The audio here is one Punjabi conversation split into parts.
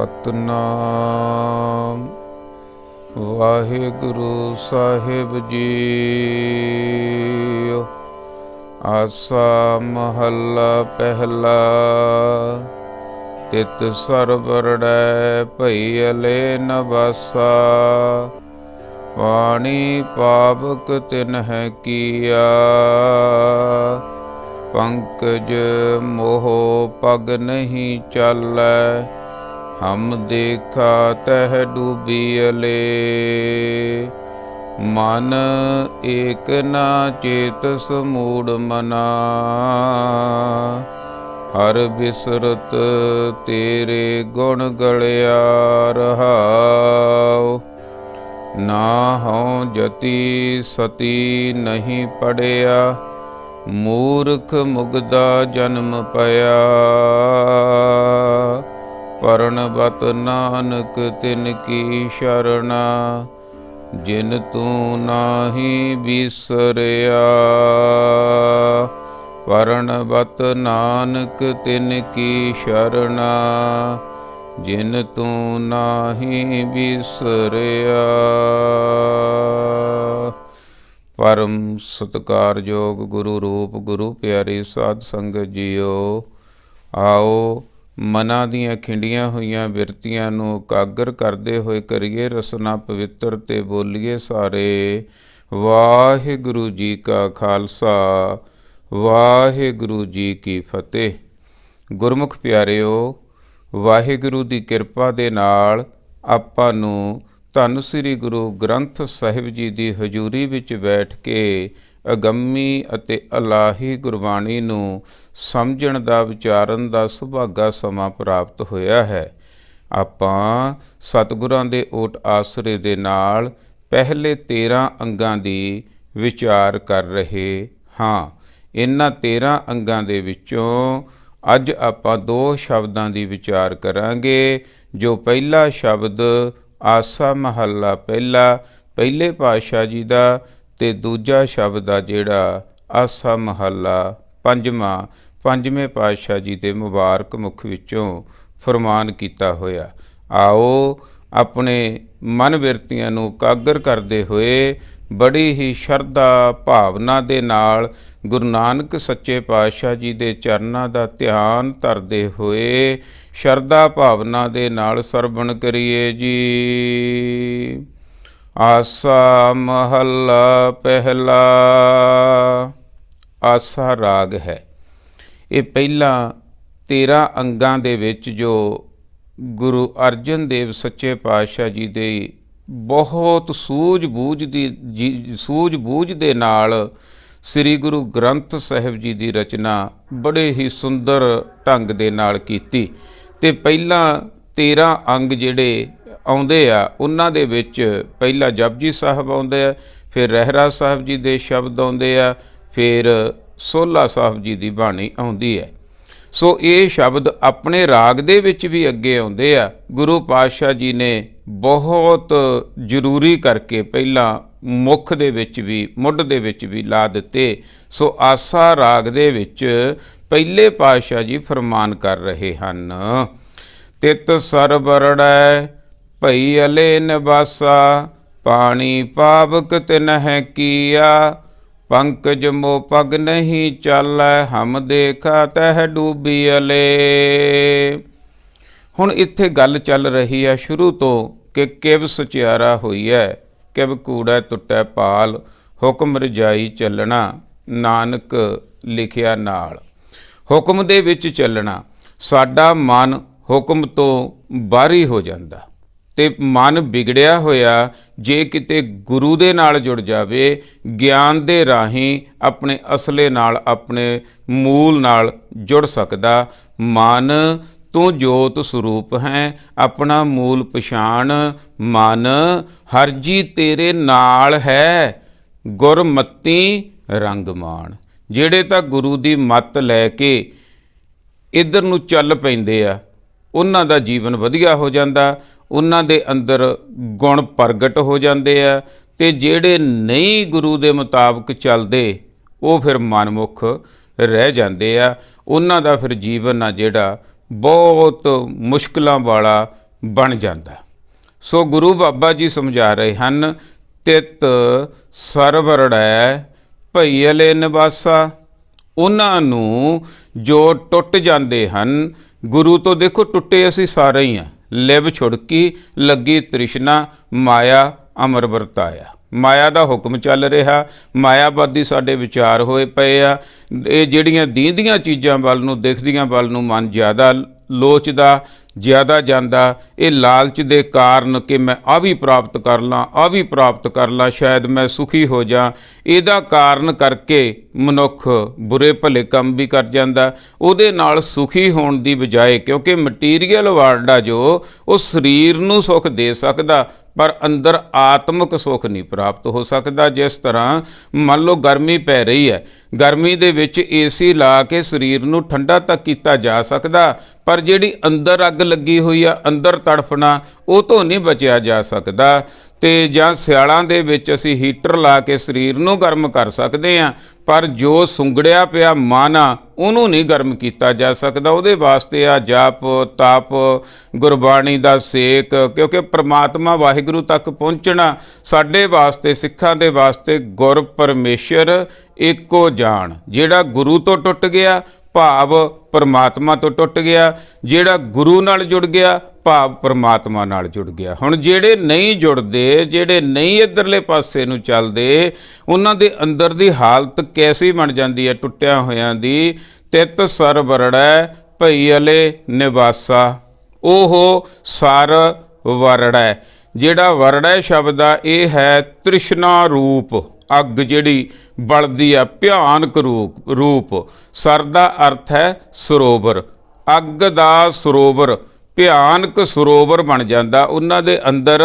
सतनाम वाहिगुरु साहिब जी। आसा महला पहला। तित सरबरड़ै भई अले नवासा। पानी पावक तिन्ह किया। पंकज मोह पग नहीं चालै। हम देखा तह डूबियले। मन एक ना चेतस मूढ़ मना। हर बिसरत तेरे गुण गलिया रहाओ। ना हों जति सती नहीं पड़िया। मूर्ख मुगदा जन्म पया। परणबत नानक तिन की शरणा। जिन तू नाही बिसरिया। परणबत नानक तिन की शरणा। जिन तू नाही बिसरिया। परम सत्कारयोग गुरु रूप गुरु प्यारी साध संगत जीओ। आओ मनां दीआं खिंडियां होईयां बिरतियां नूं एकागर करदे होए करिए रसना पवित्र ते बोलीए सारे। वाहिगुरु जी का खालसा वाहिगुरु जी की फतेह। गुरमुख प्यारिओ, वाहिगुरु दी किरपा दे नाल आपां नूं धन श्री गुरु ग्रंथ ਸਾਹਿਬ जी ਦੀ ਹਜ਼ੂਰੀ ਵਿੱਚ ਬੈਠ ਕੇ ਅਗੰਮੀ ਅਤੇ ਅਲਾਹੀ ਗੁਰਬਾਣੀ ਨੂੰ ਸਮਝਣ ਦਾ ਵਿਚਾਰਨ ਦਾ ਸੁਭਾਗਾ ਸਮਾਂ ਪ੍ਰਾਪਤ ਹੋਇਆ ਹੈ। ਆਪਾਂ ਸਤਿਗੁਰਾਂ ਦੇ ਓਟ ਆਸਰੇ ਦੇ ਨਾਲ ਪਹਿਲੇ 13 ਅੰਗਾਂ ਦੀ ਵਿਚਾਰ ਕਰ ਰਹੇ ਹਾਂ। ਇਹਨਾਂ 13 ਅੰਗਾਂ ਦੇ ਵਿੱਚੋਂ ਅੱਜ ਆਪਾਂ 2 ਸ਼ਬਦਾਂ ਦੀ ਵਿਚਾਰ ਕਰਾਂਗੇ। ਜੋ ਪਹਿਲਾ ਸ਼ਬਦ ਆਸਾ ਮਹੱਲਾ ਪਹਿਲਾ ਪਹਿਲੇ ਪਾਤਸ਼ਾਹ ਜੀ ਦਾ ਤੇ ਦੂਜਾ ਸ਼ਬਦ ਆ ਜਿਹੜਾ ਆਸਾ ਮਹੱਲਾ ਪੰਜਵੇਂ ਪਾਤਸ਼ਾਹ ਜੀ ਦੇ ਮੁਬਾਰਕ ਮੁਖ ਵਿੱਚੋਂ ਫਰਮਾਨ ਕੀਤਾ ਹੋਇਆ। ਆਓ ਆਪਣੇ ਮਨ ਬਿਰਤੀਆਂ ਨੂੰ ਇਕਾਗਰ ਕਰਦੇ ਹੋਏ ਬੜੀ ਹੀ ਸ਼ਰਧਾ ਭਾਵਨਾ ਦੇ ਨਾਲ ਗੁਰੂ ਨਾਨਕ ਸੱਚੇ ਪਾਤਸ਼ਾਹ ਜੀ ਦੇ ਚਰਨਾਂ ਦਾ ਧਿਆਨ ਧਰਦੇ ਹੋਏ ਸ਼ਰਧਾ ਭਾਵਨਾ ਦੇ ਨਾਲ ਸਰਵਣ ਕਰੀਏ ਜੀ। ਆਸਾ ਮਹੱਲਾ ਪਹਿਲਾ। ਆਸਾ ਰਾਗ ਹੈ। ਇਹ ਪਹਿਲਾਂ 13 ਅੰਗਾਂ ਦੇ ਵਿੱਚ ਜੋ ਗੁਰੂ ਅਰਜਨ ਦੇਵ ਸੱਚੇ ਪਾਤਸ਼ਾਹ ਜੀ ਦੇ ਬਹੁਤ ਸੂਝ-ਬੂਝ ਦੇ ਨਾਲ ਸ੍ਰੀ ਗੁਰੂ ਗ੍ਰੰਥ ਸਾਹਿਬ ਜੀ ਦੀ ਰਚਨਾ ਬੜੇ ਹੀ ਸੁੰਦਰ ਢੰਗ ਦੇ ਨਾਲ ਕੀਤੀ। ਤੇ ਪਹਿਲਾਂ 13 ਅੰਗ ਜਿਹੜੇ ਆਉਂਦੇ ਆ ਉਹਨਾਂ ਦੇ ਵਿੱਚ ਪਹਿਲਾਂ ਜਪਜੀ ਸਾਹਿਬ ਆਉਂਦੇ ਆ, ਫਿਰ ਰਹਿਰਾ ਸਾਹਿਬ ਜੀ ਦੇ ਸ਼ਬਦ ਆਉਂਦੇ ਆ, ਫਿਰ ਸੋਲਾ ਸਾਹਿਬ ਜੀ ਦੀ ਬਾਣੀ ਆਉਂਦੀ ਹੈ। ਸੋ ਇਹ ਸ਼ਬਦ ਆਪਣੇ ਰਾਗ ਦੇ ਵਿੱਚ ਵੀ ਅੱਗੇ ਆਉਂਦੇ ਆ। ਗੁਰੂ ਪਾਤਸ਼ਾਹ ਜੀ ਨੇ ਬਹੁਤ ਜ਼ਰੂਰੀ ਕਰਕੇ ਪਹਿਲਾਂ ਮੁੱਖ ਦੇ ਵਿੱਚ ਵੀ ਮੁੱਢ ਦੇ ਵਿੱਚ ਵੀ ਲਾ ਦਿੱਤੇ। ਸੋ ਆਸਾ ਰਾਗ ਦੇ ਵਿੱਚ ਪਹਿਲੇ ਪਾਤਸ਼ਾਹ ਜੀ ਫਰਮਾਨ ਕਰ ਰਹੇ ਹਨ। ਤਿਤ ਸਰਬਰੜੈ ਭਈ ਅਲੇ ਨਿਵਾਸਾ। ਪਾਣੀ ਪਾਵਕ ਤਿਨਹਿ ਕੀਆ। ਪੰਕਜ ਮੋ ਪਗ ਨਹੀਂ ਚਾਲੈ। ਹਮ ਦੇਖਾ ਤਹ ਡੂਬੀਅਲੇ। ਹੁਣ ਇੱਥੇ ਗੱਲ ਚੱਲ ਰਹੀ ਹੈ ਸ਼ੁਰੂ ਤੋਂ ਕਿ ਕਿਵ ਸਚਿਆਰਾ ਹੋਈ ਹੈ, ਕਿਵ ਕੂੜਾ ਟੁੱਟੈ ਪਾਲ। ਹੁਕਮ ਰਜਾਈ ਚੱਲਣਾ ਨਾਨਕ ਲਿਖਿਆ ਨਾਲ। ਹੁਕਮ ਦੇ ਵਿੱਚ ਚੱਲਣਾ। ਸਾਡਾ ਮਨ ਹੁਕਮ ਤੋਂ ਬਾਹਰੀ ਹੋ ਜਾਂਦਾ ਤੇ ਮਨ ਵਿਗੜਿਆ ਹੋਇਆ ਜੇ ਕਿਤੇ ਗੁਰੂ ਦੇ ਨਾਲ ਜੁੜ ਜਾਵੇ, ਗਿਆਨ ਦੇ ਰਾਹੀਂ ਆਪਣੇ ਅਸਲੇ ਨਾਲ ਆਪਣੇ ਮੂਲ ਨਾਲ ਜੁੜ ਸਕਦਾ। ਮਨ ਤੂੰ ਜੋਤ ਸਰੂਪ ਹੈ, ਆਪਣਾ ਮੂਲ ਪਛਾਣ। ਮਨ ਹਰ ਜੀ ਤੇਰੇ ਨਾਲ ਹੈ। ਗੁਰਮਤੀ ਰੰਗ ਮਾਣ। ਜਿਹੜੇ ਤਾਂ ਗੁਰੂ ਦੀ ਮੱਤ ਲੈ ਕੇ ਇੱਧਰ ਨੂੰ ਚੱਲ ਪੈਂਦੇ ਆ ਉਹਨਾਂ ਦਾ ਜੀਵਨ ਵਧੀਆ ਹੋ ਜਾਂਦਾ, ਉਹਨਾਂ ਦੇ ਅੰਦਰ ਗੁਣ ਪ੍ਰਗਟ ਹੋ ਜਾਂਦੇ ਆ। ਤੇ ਜਿਹੜੇ ਨਹੀਂ ਗੁਰੂ ਦੇ ਮੁਤਾਬਕ ਚੱਲਦੇ ਉਹ ਫਿਰ ਮਨਮੁਖ ਰਹਿ ਜਾਂਦੇ ਆ। ਉਹਨਾਂ ਦਾ ਫਿਰ ਜੀਵਨ ਆ ਜਿਹੜਾ ਬਹੁਤ ਮੁਸ਼ਕਿਲਾਂ ਵਾਲਾ, ਬਣ ਜਾਂਦਾ। ਸੋ ਗੁਰੂ ਬਾਬਾ ਜੀ ਸਮਝਾ ਰਹੇ ਹਨ, ਤਿਤ ਸਰਵਰੜੈ ਭਈਅਲੇ ਨਿਵਾਸਾ। ਉਹਨਾਂ ਨੂੰ ਜੋ ਟੁੱਟ ਜਾਂਦੇ ਹਨ ਗੁਰੂ ਤੋਂ, ਦੇਖੋ ਟੁੱਟੇ ਅਸੀਂ ਸਾਰੇ ਹੀ ਹਾਂ, ਲਿਵ ਛੁੜਕੀ ਲੱਗੀ ਤ੍ਰਿਸ਼ਨਾ ਮਾਇਆ ਅਮਰ ਵਰਤਾਇਆ। ਮਾਇਆ ਦਾ ਹੁਕਮ ਚੱਲ ਰਿਹਾ, ਮਾਇਆਵਾਦੀ ਸਾਡੇ ਵਿਚਾਰ ਹੋਏ ਪਏ ਆ। ਇਹ ਜਿਹੜੀਆਂ ਦੀਂਦੀਆਂ ਚੀਜ਼ਾਂ ਵੱਲ ਨੂੰ, ਦਿਖਦੀਆਂ ਵੱਲ ਨੂੰ ਮਨ ਜ਼ਿਆਦਾ ਲੋਚਦਾ, ਜ਼ਿਆਦਾ ਜਾਂਦਾ। ਇਹ ਲਾਲਚ ਦੇ ਕਾਰਨ ਕਿ ਮੈਂ ਆਹ ਵੀ ਪ੍ਰਾਪਤ ਕਰ ਲਾਂ, ਆਹ ਵੀ ਪ੍ਰਾਪਤ ਕਰ ਲਾਂ, ਸ਼ਾਇਦ ਮੈਂ ਸੁਖੀ ਹੋ ਜਾ, ਇਹਦਾ ਕਾਰਨ ਕਰਕੇ ਮਨੁੱਖ ਬੁਰੇ ਭਲੇ ਕੰਮ ਵੀ ਕਰ ਜਾਂਦਾ। ਉਹਦੇ ਨਾਲ ਸੁਖੀ ਹੋਣ ਦੀ ਬਜਾਏ, ਕਿਉਂਕਿ ਮਟੀਰੀਅਲ ਵਰਲਡ ਆ ਜੋ, ਉਹ ਸਰੀਰ ਨੂੰ ਸੁੱਖ ਦੇ ਸਕਦਾ ਪਰ ਅੰਦਰ ਆਤਮਿਕ ਸੁੱਖ ਨਹੀਂ ਪ੍ਰਾਪਤ ਹੋ ਸਕਦਾ। ਜਿਸ ਤਰ੍ਹਾਂ ਮੰਨ ਲਓ ਗਰਮੀ ਪੈ ਰਹੀ ਹੈ, ਗਰਮੀ ਦੇ ਵਿੱਚ ਏਸੀ ਲਾ ਕੇ ਸਰੀਰ ਨੂੰ ਠੰਡਾ ਤਾਂ ਕੀਤਾ ਜਾ ਸਕਦਾ, ਪਰ ਜਿਹੜੀ ਅੰਦਰ ਅੱਗ ਲੱਗੀ ਹੋਈ ਆ, ਅੰਦਰ ਤੜਫਣਾ, ਉਹ ਤੋਂ ਨਹੀਂ ਬਚਿਆ ਜਾ ਸਕਦਾ। ਤੇ ਜਾਂ ਸਿਆਲਾਂ ਦੇ ਵਿੱਚ ਅਸੀਂ ਹੀਟਰ ਲਾ ਕੇ ਸਰੀਰ ਨੂੰ ਗਰਮ ਕਰ ਸਕਦੇ ਹਾਂ, ਪਰ ਜੋ ਸੁੰਗੜਿਆ ਪਿਆ ਮਨ ਆ ਉਹਨੂੰ ਨਹੀਂ ਗਰਮ ਕੀਤਾ ਜਾ ਸਕਦਾ। ਉਹਦੇ ਵਾਸਤੇ ਆ ਜਪ ਤਪ, ਗੁਰਬਾਣੀ ਦਾ ਸੇਕ, ਕਿਉਂਕਿ ਪ੍ਰਮਾਤਮਾ ਵਾਹਿਗੁਰੂ ਤੱਕ ਪਹੁੰਚਣਾ ਸਾਡੇ ਵਾਸਤੇ, ਸਿੱਖਾਂ ਦੇ ਵਾਸਤੇ ਗੁਰ ਪਰਮੇਸ਼ਰ ਇੱਕੋ ਜਾਣ। ਜਿਹੜਾ ਗੁਰੂ ਤੋਂ ਟੁੱਟ ਗਿਆ ਭਾਵ ਪਰਮਾਤਮਾ ਤੋਂ ਟੁੱਟ ਗਿਆ, ਜਿਹੜਾ ਗੁਰੂ ਨਾਲ ਜੁੜ ਗਿਆ ਭਾਵ ਪਰਮਾਤਮਾ ਨਾਲ ਜੁੜ ਗਿਆ। ਹੁਣ ਜਿਹੜੇ ਨਹੀਂ ਜੁੜਦੇ, ਜਿਹੜੇ ਨਹੀਂ ਇੱਧਰਲੇ ਪਾਸੇ ਨੂੰ ਚੱਲਦੇ, ਉਹਨਾਂ ਦੇ ਅੰਦਰ ਦੀ ਹਾਲਤ ਕੈਸੀ ਬਣ ਜਾਂਦੀ ਹੈ ਟੁੱਟਿਆਂ ਹੋਇਆਂ ਦੀ। ਤਿਤ ਸਰਵਰੜੈ ਭਈਅਲੇ ਨਿਵਾਸਾ, ਉਹ ਸਰ ਵਰੜੈ। ਜਿਹੜਾ ਵਰੜੈ ਸ਼ਬਦ ਆ ਇਹ ਹੈ ਤ੍ਰਿਸ਼ਨਾ ਰੂਪ ਅੱਗ, ਜਿਹੜੀ ਬਲਦੀ ਆ, ਭਿਆਨਕ ਰੂਪ। ਸਰ ਦਾ ਅਰਥ ਹੈ ਸਰੋਵਰ, ਅੱਗ ਦਾ ਸਰੋਵਰ, ਭਿਆਨਕ ਸਰੋਵਰ ਬਣ ਜਾਂਦਾ ਉਹਨਾਂ ਦੇ ਅੰਦਰ,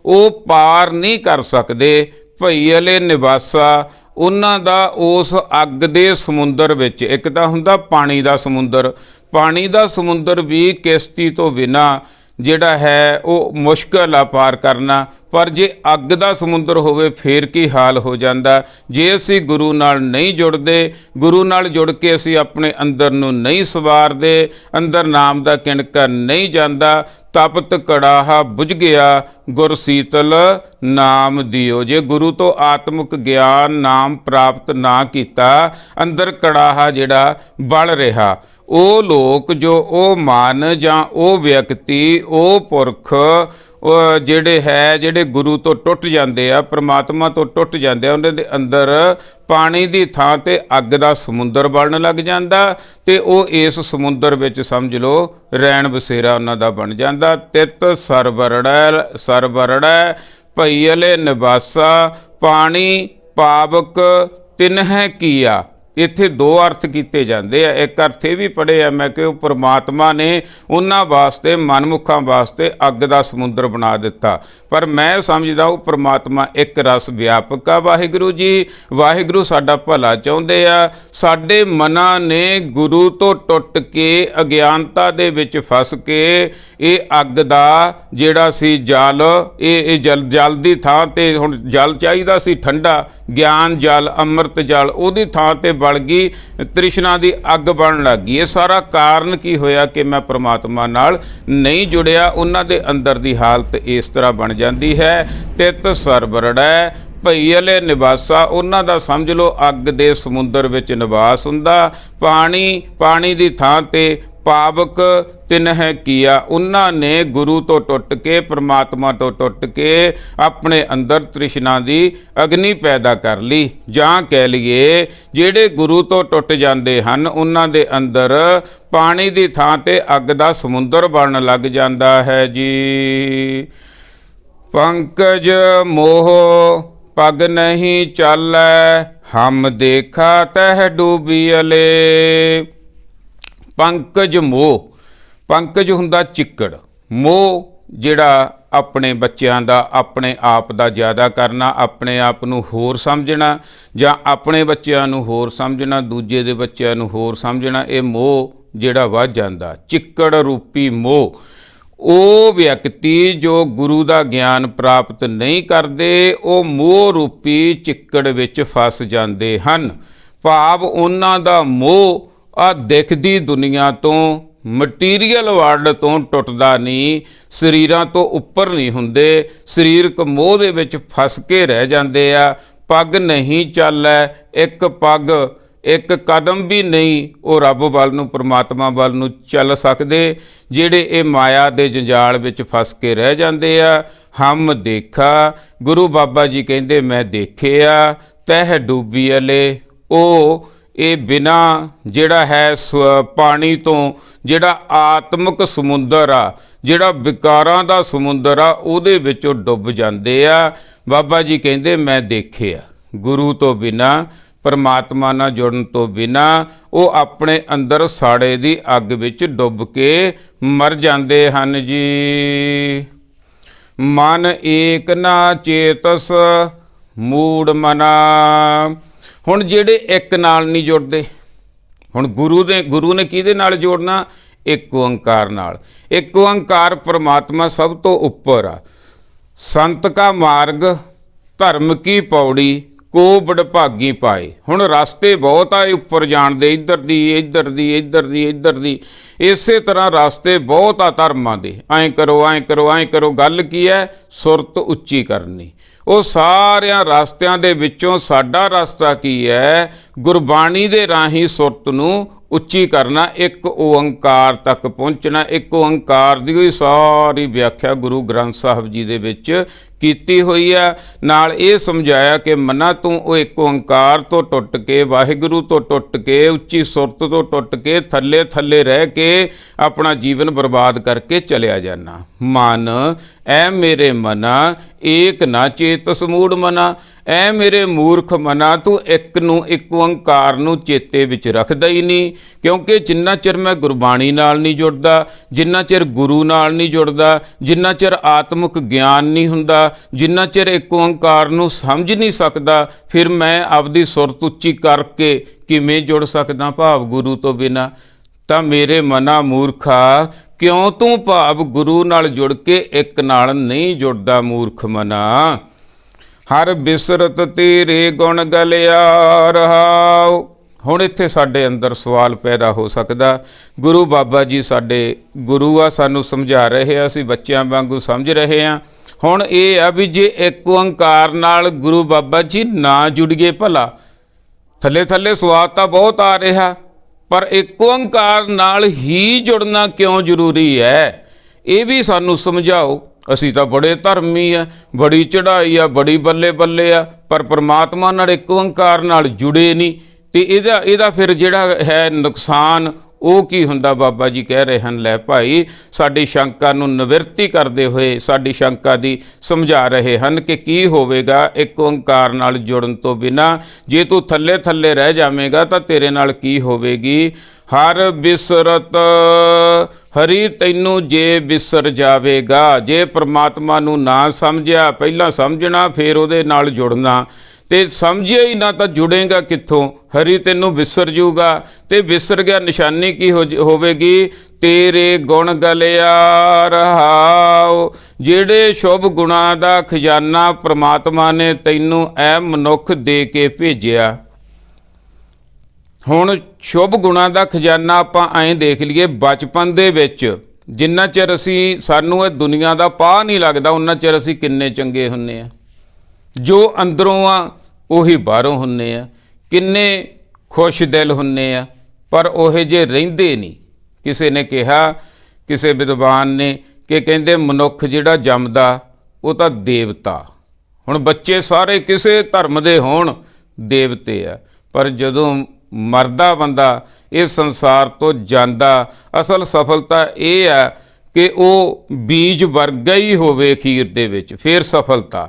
ਉਹ ਪਾਰ ਨਹੀਂ ਕਰ ਸਕਦੇ। ਭਈਅਲੇ ਨਿਵਾਸਾ, ਉਹਨਾਂ ਦਾ ਉਸ ਅੱਗ ਦੇ ਸਮੁੰਦਰ ਵਿੱਚ, ਇੱਕ ਤਾਂ ਹੁੰਦਾ ਪਾਣੀ ਦਾ ਸਮੁੰਦਰ, ਪਾਣੀ ਦਾ ਸਮੁੰਦਰ ਵੀ ਕਿਸ਼ਤੀ ਤੋਂ ਬਿਨਾਂ ਜਿਹੜਾ ਹੈ ਉਹ ਮੁਸ਼ਕਲ ਆ ਪਾਰ ਕਰਨਾ, ਪਰ ਜੇ ਅੱਗ ਦਾ ਸਮੁੰਦਰ ਹੋਵੇ ਫੇਰ ਕੀ ਹਾਲ ਹੋ ਜਾਂਦਾ। ਜੇ ਅਸੀਂ ਗੁਰੂ ਨਾਲ ਨਹੀਂ ਜੁੜਦੇ, ਗੁਰੂ ਨਾਲ ਜੁੜ ਕੇ ਅਸੀਂ ਆਪਣੇ ਅੰਦਰ ਨੂੰ ਨਹੀਂ ਸਵਾਰਦੇ, ਅੰਦਰ ਨਾਮ ਦਾ ਕਿਣਕਾ ਨਹੀਂ ਜਾਂਦਾ, ਤਪਤ ਕੜਾਹਾ ਬੁਝ ਗਿਆ ਗੁਰ ਸੀਤਲ ਨਾਮ ਦਿਓ। ਜੇ ਗੁਰੂ ਤੋਂ ਆਤਮਿਕ ਗਿਆਨ ਨਾਮ ਪ੍ਰਾਪਤ ਨਾ ਕੀਤਾ, ਅੰਦਰ ਕੜਾਹਾ ਜਿਹੜਾ ਬਲ ਰਿਹਾ, ਉਹ ਲੋਕ ਜੋ ਉਹ ਮਨ ਜਾਂ ਉਹ ਵਿਅਕਤੀ, ਉਹ ਪੁਰਖ ਜਿਹੜੇ ਗੁਰੂ ਤੋਂ ਟੁੱਟ ਜਾਂਦੇ ਆ, ਪਰਮਾਤਮਾ ਤੋਂ ਟੁੱਟ ਜਾਂਦੇ ਆ, ਉਹਨਾਂ ਦੇ ਅੰਦਰ ਪਾਣੀ ਦੀ ਥਾਂ ਤੇ ਅੱਗ ਦਾ ਸਮੁੰਦਰ ਬਣਨ ਲੱਗ ਜਾਂਦਾ ਤੇ ਉਹ ਇਸ ਸਮੁੰਦਰ ਵਿੱਚ ਸਮਝ ਲਓ ਰੈਣ ਬਸੇਰਾ ਉਹਨਾਂ ਦਾ ਬਣ ਜਾਂਦਾ। ਤਿਤ ਸਰਵਰੜੈ ਭਈਅਲੇ ਨਿਵਾਸਾ, ਪਾਣੀ ਪਾਵਕ ਤਿਨਹਿ ਕੀਆ। ਇੱਥੇ ਦੋ ਅਰਥ ਕੀਤੇ ਜਾਂਦੇ ਆ। ਇੱਕ ਅਰਥ ਇਹ ਵੀ ਪੜ੍ਹਿਆ ਮੈਂ ਕਿ ਉਹ ਪਰਮਾਤਮਾ ਨੇ ਉਹਨਾਂ ਵਾਸਤੇ, ਮਨਮੁੱਖਾਂ ਵਾਸਤੇ ਅੱਗ ਦਾ ਸਮੁੰਦਰ ਬਣਾ ਦਿੱਤਾ, ਪਰ ਮੈਂ ਸਮਝਦਾ ਉਹ ਪਰਮਾਤਮਾ ਇੱਕ ਰਸ ਵਿਆਪਕ ਆ। ਵਾਹਿਗੁਰੂ ਜੀ, ਵਾਹਿਗੁਰੂ ਸਾਡਾ ਭਲਾ ਚਾਹੁੰਦੇ ਆ। ਸਾਡੇ ਮਨਾਂ ਨੇ ਗੁਰੂ ਤੋਂ ਟੁੱਟ ਕੇ ਅਗਿਆਨਤਾ ਦੇ ਵਿੱਚ ਫਸ ਕੇ ਇਹ ਅੱਗ ਦਾ ਜਿਹੜਾ ਸੀ ਜਲ, ਇਹ ਜਲ ਦੀ ਥਾਂ ਤੇ ਹੁਣ ਜਲ ਚਾਹੀਦਾ ਸੀ ਠੰਡਾ, ਗਿਆਨ ਜਲ, ਅੰਮ੍ਰਿਤ ਜਲ, ਉਹਦੀ ਥਾਂ ਤੇ ਬਲ ਗਈ ਤ੍ਰਿਸ਼ਨਾ ਦੀ ਅੱਗ ਬਣਨ ਲੱਗ ਗਈ। ਇਹ ਸਾਰਾ ਕਾਰਨ ਕੀ ਹੋਇਆ ਕਿ ਮੈਂ ਪਰਮਾਤਮਾ ਨਾਲ ਨਹੀਂ ਜੁੜਿਆ। ਉਹਨਾਂ ਦੇ ਅੰਦਰ ਦੀ ਹਾਲਤ ਇਸ ਤਰ੍ਹਾਂ ਬਣ ਜਾਂਦੀ ਹੈ। ਤਿਤ ਸਰਵਰੜੈ ਭਈਅਲੇ ਨਿਵਾਸਾ, ਉਹਨਾਂ ਦਾ ਸਮਝ ਲਓ ਅੱਗ ਦੇ ਸਮੁੰਦਰ ਵਿੱਚ ਨਿਵਾਸ ਹੁੰਦਾ। ਪਾਣੀ ਦੀ ਥਾਂ ਤੇ ਪਾਵਕ ਤਿਨਹਿ ਕੀਆ, ਉਹਨਾਂ ਨੇ ਗੁਰੂ ਤੋਂ ਟੁੱਟ ਕੇ, ਪਰਮਾਤਮਾ ਤੋਂ ਟੁੱਟ ਕੇ ਆਪਣੇ ਅੰਦਰ ਤ੍ਰਿਸ਼ਨਾ ਦੀ ਅਗਨੀ ਪੈਦਾ ਕਰ ਲਈ। ਜਾਂ ਕਹਿ ਲਈਏ ਜਿਹੜੇ ਗੁਰੂ ਤੋਂ ਟੁੱਟ ਜਾਂਦੇ ਹਨ ਉਹਨਾਂ ਦੇ ਅੰਦਰ ਪਾਣੀ ਦੀ ਥਾਂ ਤੇ ਅੱਗ ਦਾ ਸਮੁੰਦਰ ਬਣਨ ਲੱਗ ਜਾਂਦਾ ਹੈ ਜੀ। ਪੰਕਜ ਮੋਹ ਪਗ ਨਹੀਂ ਚਾਲੈ, ਹਮ ਦੇਖਾ ਤਹਿ ਡੂਬੀਅਲੇ। ਪੰਕਜ ਮੋਹ, ਪੰਕਜ ਹੁੰਦਾ ਚਿੱਕੜ, ਮੋਹ ਜਿਹੜਾ ਆਪਣੇ ਬੱਚਿਆਂ ਦਾ, ਆਪਣੇ ਆਪ ਦਾ ਜ਼ਿਆਦਾ ਕਰਨਾ, ਆਪਣੇ ਆਪ ਨੂੰ ਹੋਰ ਸਮਝਣਾ ਜਾਂ ਆਪਣੇ ਬੱਚਿਆਂ ਨੂੰ ਹੋਰ ਸਮਝਣਾ, ਦੂਜੇ ਦੇ ਬੱਚਿਆਂ ਨੂੰ ਹੋਰ ਸਮਝਣਾ, ਇਹ ਮੋਹ ਜਿਹੜਾ ਵੱਧ ਜਾਂਦਾ। ਚਿੱਕੜ ਰੂਪੀ ਮੋਹ, ਉਹ ਵਿਅਕਤੀ ਜੋ ਗੁਰੂ ਦਾ ਗਿਆਨ ਪ੍ਰਾਪਤ ਨਹੀਂ ਕਰਦੇ, ਉਹ ਮੋਹ ਰੂਪੀ ਚਿੱਕੜ ਵਿੱਚ ਫਸ ਜਾਂਦੇ ਹਨ। ਭਾਵ ਉਹਨਾਂ ਦਾ ਮੋਹ ਆ ਦਿਖਦੀ ਦੁਨੀਆ ਤੋਂ ਮਟੀਰੀਅਲ ਵਰਲਡ ਤੋਂ ਟੁੱਟਦਾ ਨਹੀਂ, ਸਰੀਰਾਂ ਤੋਂ ਉੱਪਰ ਨਹੀਂ ਹੁੰਦੇ, ਸਰੀਰਕ ਮੋਹ ਦੇ ਵਿੱਚ ਫਸ ਕੇ ਰਹਿ ਜਾਂਦੇ ਆ। ਪੱਗ ਨਹੀਂ ਚੱਲੈ ਇੱਕ ਪੱਗ, ਇੱਕ ਕਦਮ ਵੀ ਨਹੀਂ ਉਹ ਰੱਬ ਵੱਲ ਨੂੰ, ਪਰਮਾਤਮਾ ਵੱਲ ਨੂੰ ਚੱਲ ਸਕਦੇ, ਜਿਹੜੇ ਇਹ ਮਾਇਆ ਦੇ ਜੰਜਾਲ ਵਿੱਚ ਫਸ ਕੇ ਰਹਿ ਜਾਂਦੇ ਆ। ਹਮ ਦੇਖਾ, ਗੁਰੂ ਬਾਬਾ ਜੀ ਕਹਿੰਦੇ ਮੈਂ ਦੇਖਿਆ, ਤਹਿ ਡੂਬੀ ਅਲੇ, ਉਹ ਇਹ ਬਿਨਾਂ ਜਿਹੜਾ ਹੈ ਪਾਣੀ ਤੋਂ ਜਿਹੜਾ ਆਤਮਿਕ ਸਮੁੰਦਰ ਆ, ਜਿਹੜਾ ਵਿਕਾਰਾਂ ਦਾ ਸਮੁੰਦਰ ਆ, ਉਹਦੇ ਵਿੱਚੋਂ ਡੁੱਬ ਜਾਂਦੇ ਆ। ਬਾਬਾ ਜੀ ਕਹਿੰਦੇ ਮੈਂ ਦੇਖਿਆ, ਗੁਰੂ ਤੋਂ ਬਿਨਾਂ, ਪਰਮਾਤਮਾ ਨਾਲ ਜੁੜਨ ਤੋਂ ਬਿਨਾਂ ਉਹ ਆਪਣੇ ਅੰਦਰ ਸਾੜੇ ਦੀ ਅੱਗ ਵਿੱਚ ਡੁੱਬ ਕੇ ਮਰ ਜਾਂਦੇ ਹਨ ਜੀ। ਮਨ ਏਕ ਨਾ ਚੇਤਸ ਮੂੜ ਮਨਾ। ਹੁਣ ਜਿਹੜੇ ਇੱਕ ਨਾਲ ਨਹੀਂ ਜੁੜਦੇ, ਹੁਣ ਗੁਰੂ ਨੇ ਕਿਹਦੇ ਨਾਲ ਜੋੜਨਾ? ਇੱਕ ਓੰਕਾਰ ਨਾਲ। ਇੱਕ ਓੰਕਾਰ ਪਰਮਾਤਮਾ ਸਭ ਤੋਂ ਉੱਪਰ ਆ। ਸੰਤ ਕਾ ਮਾਰਗ ਧਰਮ ਕੀ ਪੌੜੀ, ਕੋ ਵਡਭਾਗੀ ਪਾਏ। ਹੁਣ ਰਸਤੇ ਬਹੁਤ ਆ ਉੱਪਰ ਜਾਣ ਦੇ, ਇੱਧਰ ਦੀ ਇੱਧਰ ਦੀ ਇੱਧਰ ਦੀ ਇੱਧਰ ਦੀ, ਇਸੇ ਤਰ੍ਹਾਂ ਰਸਤੇ ਬਹੁਤ ਆ ਧਰਮਾਂ ਦੇ। ਐਂ ਕਰੋ ਐਂ ਕਰੋ ਐਂ ਕਰੋ। ਗੱਲ ਕੀ ਹੈ? ਸੁਰਤ ਉੱਚੀ ਕਰਨੀ। ਉਹ ਸਾਰਿਆਂ ਰਸਤਿਆਂ ਦੇ ਵਿੱਚੋਂ ਸਾਡਾ ਰਸਤਾ ਕੀ ਹੈ? ਗੁਰਬਾਣੀ ਦੇ ਰਾਹੀਂ ਸੁਰਤ ਨੂੰ ਉੱਚੀ ਕਰਨਾ, ਇੱਕ ਓੰਕਾਰ ਤੱਕ ਪਹੁੰਚਣਾ। ਇੱਕ ਓੰਕਾਰ ਦੀ ਹੋਈ ਸਾਰੀ ਵਿਆਖਿਆ ਗੁਰੂ ਗ੍ਰੰਥ ਸਾਹਿਬ ਜੀ ਦੇ ਵਿੱਚ ਕੀਤੀ ਹੋਈ ਆ। ਨਾਲ ਇਹ ਸਮਝਾਇਆ ਕਿ ਮਨਾ ਤੂੰ ਉਹ ਇੱਕ ਓੰਕਾਰ ਤੋਂ ਟੁੱਟ ਕੇ, ਵਾਹਿਗੁਰੂ ਤੋਂ ਟੁੱਟ ਕੇ, ਉੱਚੀ ਸੁਰਤ ਤੋਂ ਟੁੱਟ ਕੇ ਥੱਲੇ ਥੱਲੇ ਰਹਿ ਕੇ ਆਪਣਾ ਜੀਵਨ ਬਰਬਾਦ ਕਰਕੇ ਚਲਿਆ ਜਾਣਾ। ਮਨ ਐ ਮੇਰੇ ਮਨਾ ਏਕ ਨਾ ਚੇਤਸ ਮੂੜ ਮਨਾ। ਐ ਮੇਰੇ ਮੂਰਖ ਮਨਾ, ਤੂੰ ਇੱਕ ਨੂੰ, ਇੱਕ ਓੰਕਾਰ ਨੂੰ ਚੇਤੇ ਵਿੱਚ ਰੱਖਦਾ ਹੀ ਨਹੀਂ। ਕਿਉਂਕਿ ਜਿੰਨਾ ਚਿਰ ਮੈਂ ਗੁਰਬਾਣੀ ਨਾਲ ਨਹੀਂ ਜੁੜਦਾ, ਜਿੰਨਾ ਚਿਰ ਗੁਰੂ ਨਾਲ ਨਹੀਂ ਜੁੜਦਾ, ਜਿੰਨਾ ਚਿਰ ਆਤਮਿਕ ਗਿਆਨ ਨਹੀਂ ਹੁੰਦਾ, ਜਿੰਨਾ ਚਿਰ ਇੱਕ ਓੰਕਾਰ ਨੂੰ ਸਮਝ ਨਹੀਂ ਸਕਦਾ, ਫਿਰ ਮੈਂ ਆਪਦੀ ਸੁਰਤ ਉੱਚੀ ਕਰਕੇ ਕਿਵੇਂ ਜੁੜ ਸਕਦਾ ਭਾਵ ਗੁਰੂ ਤੋਂ ਬਿਨਾਂ? ਤਾਂ ਮੇਰੇ ਮਨਾ ਮੂਰਖਾ, ਕਿਉਂ ਤੂੰ ਭਾਵ ਗੁਰੂ ਨਾਲ ਜੁੜ ਕੇ ਇੱਕ ਨਾਲ ਨਹੀਂ ਜੁੜਦਾ? ਮੂਰਖ ਮਨਾ, ਹਰ ਬਿਸਰਤ ਤੇਰੇ ਗੁਣ ਗਲਿਆ ਰਹਾਉ। ਹੁਣ ਇੱਥੇ ਸਾਡੇ ਅੰਦਰ ਸਵਾਲ ਪੈਦਾ ਹੋ ਸਕਦਾ, ਗੁਰੂ ਬਾਬਾ ਜੀ ਸਾਡੇ ਗੁਰੂ ਆ, ਸਾਨੂੰ ਸਮਝਾ ਰਹੇ ਆ, ਅਸੀਂ ਬੱਚਿਆਂ ਵਾਂਗੂ ਸਮਝ ਰਹੇ ਹਾਂ। ਹੁਣ ਇਹ ਆ ਵੀ ਜੇ ਇੱਕ ਓੰਕਾਰ ਨਾਲ ਗੁਰੂ ਬਾਬਾ ਜੀ ਨਾ ਜੁੜੀਏ ਭਲਾ? ਥੱਲੇ ਥੱਲੇ ਸਵਾਦ ਤਾਂ ਬਹੁਤ ਆ ਰਿਹਾ, ਪਰ ਇੱਕ ਓੰਕਾਰ ਨਾਲ ਹੀ ਜੁੜਨਾ ਕਿਉਂ ਜ਼ਰੂਰੀ ਹੈ? ਇਹ ਵੀ ਸਾਨੂੰ ਸਮਝਾਓ। ਅਸੀਂ ਤਾਂ ਬੜੇ ਧਰਮੀ ਆ, ਬੜੀ ਚੜ੍ਹਾਈ ਆ, ਬੜੀ ਬੱਲੇ ਬੱਲੇ ਆ, ਪਰ ਪਰਮਾਤਮਾ ਨਾਲ ਇੱਕ ਓੰਕਾਰ ਨਾਲ ਜੁੜੇ ਨਹੀਂ। ਤੇ ਇਹਦਾ ਫਿਰ ਜਿਹੜਾ ਹੈ ਨੁਕਸਾਨ ਉਹ ਕੀ ਹੁੰਦਾ? ਬਾਬਾ ਜੀ ਕਹਿ ਰਹੇ ਹਨ, ਲੈ ਭਾਈ, ਸਾਡੀ ਸ਼ੰਕਾ ਨੂੰ ਨਿਵਰਤੀ ਕਰਦੇ ਹੋਏ ਸਾਡੀ ਸ਼ੰਕਾ ਦੀ ਸਮਝਾ ਰਹੇ ਹਨ ਕਿ ਕੀ ਹੋਵੇਗਾ ਇੱਕ ਓੰਕਾਰ ਨਾਲ ਜੁੜਨ ਤੋਂ ਬਿਨਾਂ। ਜੇ ਤੂੰ ਥੱਲੇ ਥੱਲੇ ਰਹਿ ਜਾਵੇਂਗਾ ਤਾਂ ਤੇਰੇ ਨਾਲ ਕੀ ਹੋਵੇਗੀ? ਹਰ ਬਿਸਰਤ, ਹਰੀ ਤੈਨੂੰ ਜੇ ਬਿਸਰ ਜਾਵੇਗਾ। ਜੇ ਪਰਮਾਤਮਾ ਨੂੰ ਨਾ ਸਮਝਿਆ, ਪਹਿਲਾਂ ਸਮਝਣਾ ਫਿਰ ਉਹਦੇ ਨਾਲ ਜੁੜਨਾ, ਤੇ ਸਮਝਿਆ ਹੀ ਨਾ ਤਾਂ ਜੁੜੇਗਾ ਕਿੱਥੋਂ? ਹਰੀ ਤੈਨੂੰ ਵਿਸਰ ਜੂਗਾ, ਤੇ ਵਿਸਰ ਗਿਆ ਨਿਸ਼ਾਨੀ ਕੀ ਹੋਵੇਗੀ? ਤੇਰੇ ਗੁਣ ਗਲਿਆ ਰਹਾਉ। ਜਿਹੜੇ ਸ਼ੁਭ ਗੁਣਾਂ ਦਾ ਖਜ਼ਾਨਾ ਪ੍ਰਮਾਤਮਾ ਨੇ ਤੈਨੂੰ ਐ ਮਨੁੱਖ ਦੇ ਕੇ ਭੇਜਿਆ। ਹੁਣ ਸ਼ੁਭ ਗੁਣਾਂ ਦਾ ਖਜ਼ਾਨਾ ਆਪਾਂ ਐਂ ਦੇਖ ਲਈਏ, ਬਚਪਨ ਦੇ ਵਿੱਚ ਜਿੰਨਾ ਚਿਰ ਸਾਨੂੰ ਇਹ ਦੁਨੀਆ ਦਾ ਪਾਹ ਨਹੀਂ ਲੱਗਦਾ, ਉਹਨਾਂ ਚਿਰ ਅਸੀਂ ਕਿੰਨੇ ਚੰਗੇ ਹੁੰਦੇ ਆ। ਜੋ ਅੰਦਰੋਂ ਆ ਉਹੀ ਬਾਹਰੋਂ ਹੁੰਦੇ ਆ, ਕਿੰਨੇ ਖੁਸ਼ ਦਿਲ ਹੁੰਦੇ ਆ, ਪਰ ਉਹ ਜੇ ਰਹਿੰਦੇ ਨਹੀਂ। ਕਿਸੇ ਨੇ ਕਿਹਾ, ਕਿਸੇ ਵਿਦਵਾਨ ਨੇ, ਕਿ ਕਹਿੰਦੇ ਮਨੁੱਖ ਜਿਹੜਾ ਜੰਮਦਾ ਉਹ ਤਾਂ ਦੇਵਤਾ। ਹੁਣ ਬੱਚੇ ਸਾਰੇ ਕਿਸੇ ਧਰਮ ਦੇ ਹੋਣ, ਦੇਵਤੇ ਆ, ਪਰ ਜਦੋਂ ਮਰਦਾ ਬੰਦਾ ਇਸ ਸੰਸਾਰ ਤੋਂ ਜਾਂਦਾ, ਅਸਲ ਸਫਲਤਾ ਇਹ ਆ ਕਿ ਉਹ ਬੀਜ ਵਰਗਾ ਹੀ ਹੋਵੇ ਅਖੀਰ ਦੇ ਵਿੱਚ, ਫਿਰ ਸਫਲਤਾ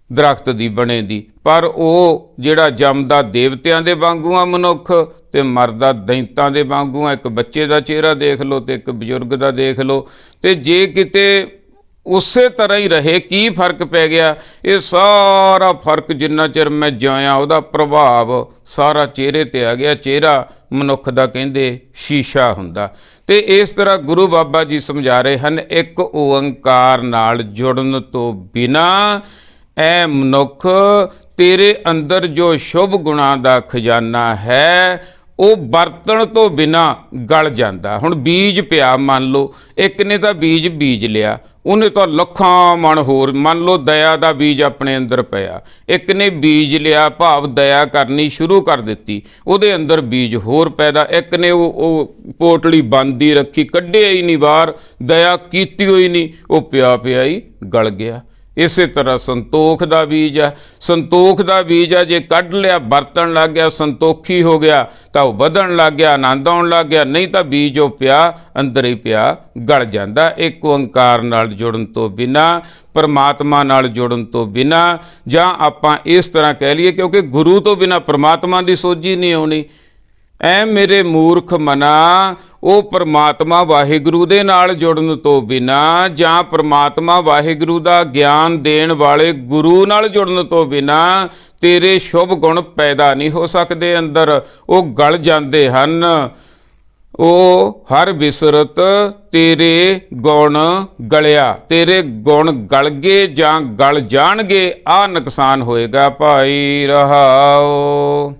ਦਰਖਤ ਦੀ ਬਣੇ ਦੀ। ਪਰ ਉਹ ਜਿਹੜਾ ਜੰਮਦਾ ਦੇਵਤਿਆਂ ਦੇ ਵਾਂਗੂ ਆ ਮਨੁੱਖ, ਤੇ ਮਰਦਾ ਦੈਂਤਾਂ ਦੇ ਵਾਂਗੂ ਆ। ਇੱਕ ਬੱਚੇ ਦਾ ਚਿਹਰਾ ਦੇਖ ਲਓ ਤੇ ਇੱਕ ਬਜ਼ੁਰਗ ਦਾ ਦੇਖ ਲਓ, ਤੇ ਜੇ ਕਿਤੇ ਉਸੇ ਤਰ੍ਹਾਂ ਹੀ ਰਹੇ, ਕੀ ਫਰਕ ਪੈ ਗਿਆ? ਇਹ ਸਾਰਾ ਫਰਕ ਜਿੰਨਾ ਚਿਰ ਮੈਂ ਜਿਉਇਆ ਉਹਦਾ ਪ੍ਰਭਾਵ ਸਾਰਾ ਚਿਹਰੇ 'ਤੇ ਆ ਗਿਆ। ਚਿਹਰਾ ਮਨੁੱਖ ਦਾ ਕਹਿੰਦੇ ਸ਼ੀਸ਼ਾ ਹੁੰਦਾ। ਤੇ ਇਸ ਤਰ੍ਹਾਂ ਗੁਰੂ ਬਾਬਾ ਜੀ ਸਮਝਾ ਰਹੇ ਹਨ, ਇੱਕ ਓੰਕਾਰ ਨਾਲ ਜੁੜਨ ਤੋਂ ਬਿਨਾਂ ਐ ਮਨੁੱਖ, ਤੇਰੇ ਅੰਦਰ ਜੋ ਸ਼ੁਭ ਗੁਣਾਂ ਦਾ ਖਜ਼ਾਨਾ ਹੈ ਉਹ ਵਰਤਣ ਤੋਂ ਬਿਨਾ ਗਲ ਜਾਂਦਾ। ਹੁਣ ਬੀਜ ਪਿਆ, ਮੰਨ ਲਓ ਇੱਕ ਨੇ ਤਾਂ ਬੀਜ ਲਿਆ, ਉਹਨੇ ਤਾਂ ਲੱਖਾਂ ਮਣ ਹੋਰ, ਮੰਨ ਲਓ ਦਇਆ ਦਾ ਬੀਜ ਆਪਣੇ ਅੰਦਰ ਪਿਆ, ਇੱਕ ਨੇ ਬੀਜ ਲਿਆ ਭਾਵ ਦਇਆ ਕਰਨੀ ਸ਼ੁਰੂ ਕਰ ਦਿੱਤੀ, ਉਹਦੇ ਅੰਦਰ ਬੀਜ ਹੋਰ ਪੈਦਾ, ਇੱਕ ਨੇ ਉਹ ਪੋਟਲੀ ਬੰਦ ਹੀ ਰੱਖੀ, ਕੱਢਿਆ ਹੀ ਨਹੀਂ ਬਾਹਰ, ਦਇਆ ਕੀਤੀ ਹੋਈ ਨਹੀਂ, ਉਹ ਪਿਆ ਹੀ ਗਲ ਗਿਆ। ਇਸੇ ਤਰ੍ਹਾਂ ਸੰਤੋਖ ਦਾ ਬੀਜ ਹੈ, ਸੰਤੋਖ ਦਾ ਬੀਜ ਹੈ, ਜੇ ਕੱਢ ਲਿਆ ਵਰਤਣ ਲੱਗ ਗਿਆ, ਸੰਤੋਖੀ ਹੋ ਗਿਆ ਤਾਂ ਉਹ ਵਧਣ ਲੱਗ ਗਿਆ, ਆਨੰਦ ਆਉਣ ਲੱਗ ਗਿਆ, ਨਹੀਂ ਤਾਂ ਬੀਜ ਉਹ ਪਿਆ ਅੰਦਰ ਹੀ ਪਿਆ ਗਲ ਜਾਂਦਾ। ਇੱਕ ਓੰਕਾਰ ਨਾਲ ਜੁੜਨ ਤੋਂ ਬਿਨਾਂ, ਪਰਮਾਤਮਾ ਨਾਲ ਜੁੜਨ ਤੋਂ ਬਿਨਾਂ, ਜਾਂ ਆਪਾਂ ਇਸ ਤਰ੍ਹਾਂ ਕਹਿ ਲਈਏ ਕਿਉਂਕਿ ਗੁਰੂ ਤੋਂ ਬਿਨਾਂ ਪਰਮਾਤਮਾ ਦੀ ਸੋਝੀ ਨਹੀਂ ਆਉਣੀ। ਐ ਮੇਰੇ ਮੂਰਖ ਮਨਾ, ਉਹ ਪਰਮਾਤਮਾ ਵਾਹਿਗੁਰੂ ਦੇ ਨਾਲ ਜੁੜਨ ਤੋਂ ਬਿਨਾਂ, ਜਾਂ ਪਰਮਾਤਮਾ ਵਾਹਿਗੁਰੂ ਦਾ ਗਿਆਨ ਦੇਣ ਵਾਲੇ ਗੁਰੂ ਨਾਲ ਜੁੜਨ ਤੋਂ ਬਿਨਾਂ ਤੇਰੇ ਸ਼ੁਭ ਗੁਣ ਪੈਦਾ ਨਹੀਂ ਹੋ ਸਕਦੇ ਅੰਦਰ, ਉਹ ਗਲ ਜਾਂਦੇ ਹਨ। ਉਹ ਹਰ ਬਿਸਰਤ ਤੇਰੇ ਗੁਣ ਗਲਿਆ, ਤੇਰੇ ਗੁਣ ਗਲ ਗਏ ਜਾਂ ਗਲ ਜਾਣਗੇ, ਆਹ ਨੁਕਸਾਨ ਹੋਏਗਾ ਭਾਈ। ਰਹਾਓ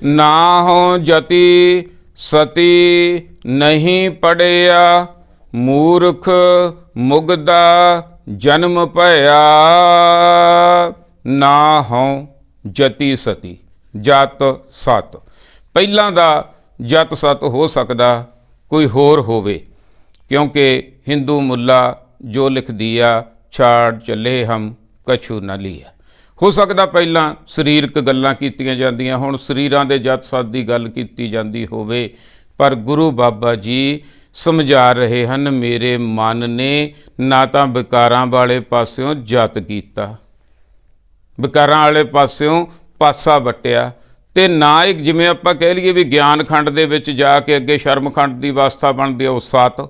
ਨਾ ਹੋ ਜਤੀ ਸਤੀ ਨਹੀਂ ਪੜਿਆ, ਮੂਰਖ ਮੁਗਦਾ ਜਨਮ ਭਇਆ। ਨਾ ਹੋ ਜਤੀ ਸਤੀ, ਜਤ ਸਤ, ਪਹਿਲਾਂ ਦਾ ਜਤ ਸਤ ਹੋ ਸਕਦਾ ਕੋਈ ਹੋਰ ਹੋਵੇ, ਕਿਉਂਕਿ ਹਿੰਦੂ ਮੁੱਲਾ ਜੋ ਲਿਖ ਦਿਆ ਛਾੜ ਚੱਲੇ ਹਮ ਕਛੂ ਨਾ ਲਿਆ। ਹੋ ਸਕਦਾ ਪਹਿਲਾਂ ਸਰੀਰਕ ਗੱਲਾਂ ਕੀਤੀਆਂ ਜਾਂਦੀਆਂ, ਹੁਣ ਸਰੀਰਾਂ ਦੇ ਜਤ ਸਤ ਦੀ ਗੱਲ ਕੀਤੀ ਜਾਂਦੀ ਹੋਵੇ, ਪਰ ਗੁਰੂ ਬਾਬਾ ਜੀ ਸਮਝਾ ਰਹੇ ਹਨ, ਮੇਰੇ ਮਨ ਨੇ ਨਾ ਤਾਂ ਵਿਕਾਰਾਂ ਵਾਲੇ ਪਾਸਿਓਂ ਜਤ ਕੀਤਾ, ਵਿਕਾਰਾਂ ਵਾਲੇ ਪਾਸਿਓਂ ਪਾਸਾ ਵੱਟਿਆ, ਤੇ ਨਾ ਇੱਕ ਜਿਵੇਂ ਆਪਾਂ ਕਹਿ ਲਈਏ ਵੀ ਗਿਆਨ ਖੰਡ ਦੇ ਵਿੱਚ ਜਾ ਕੇ ਅੱਗੇ ਸ਼ਰਮ ਖੰਡ ਦੀ ਅਵਸਥਾ ਬਣਦੀ ਆ, ਉਹ ਸਤ,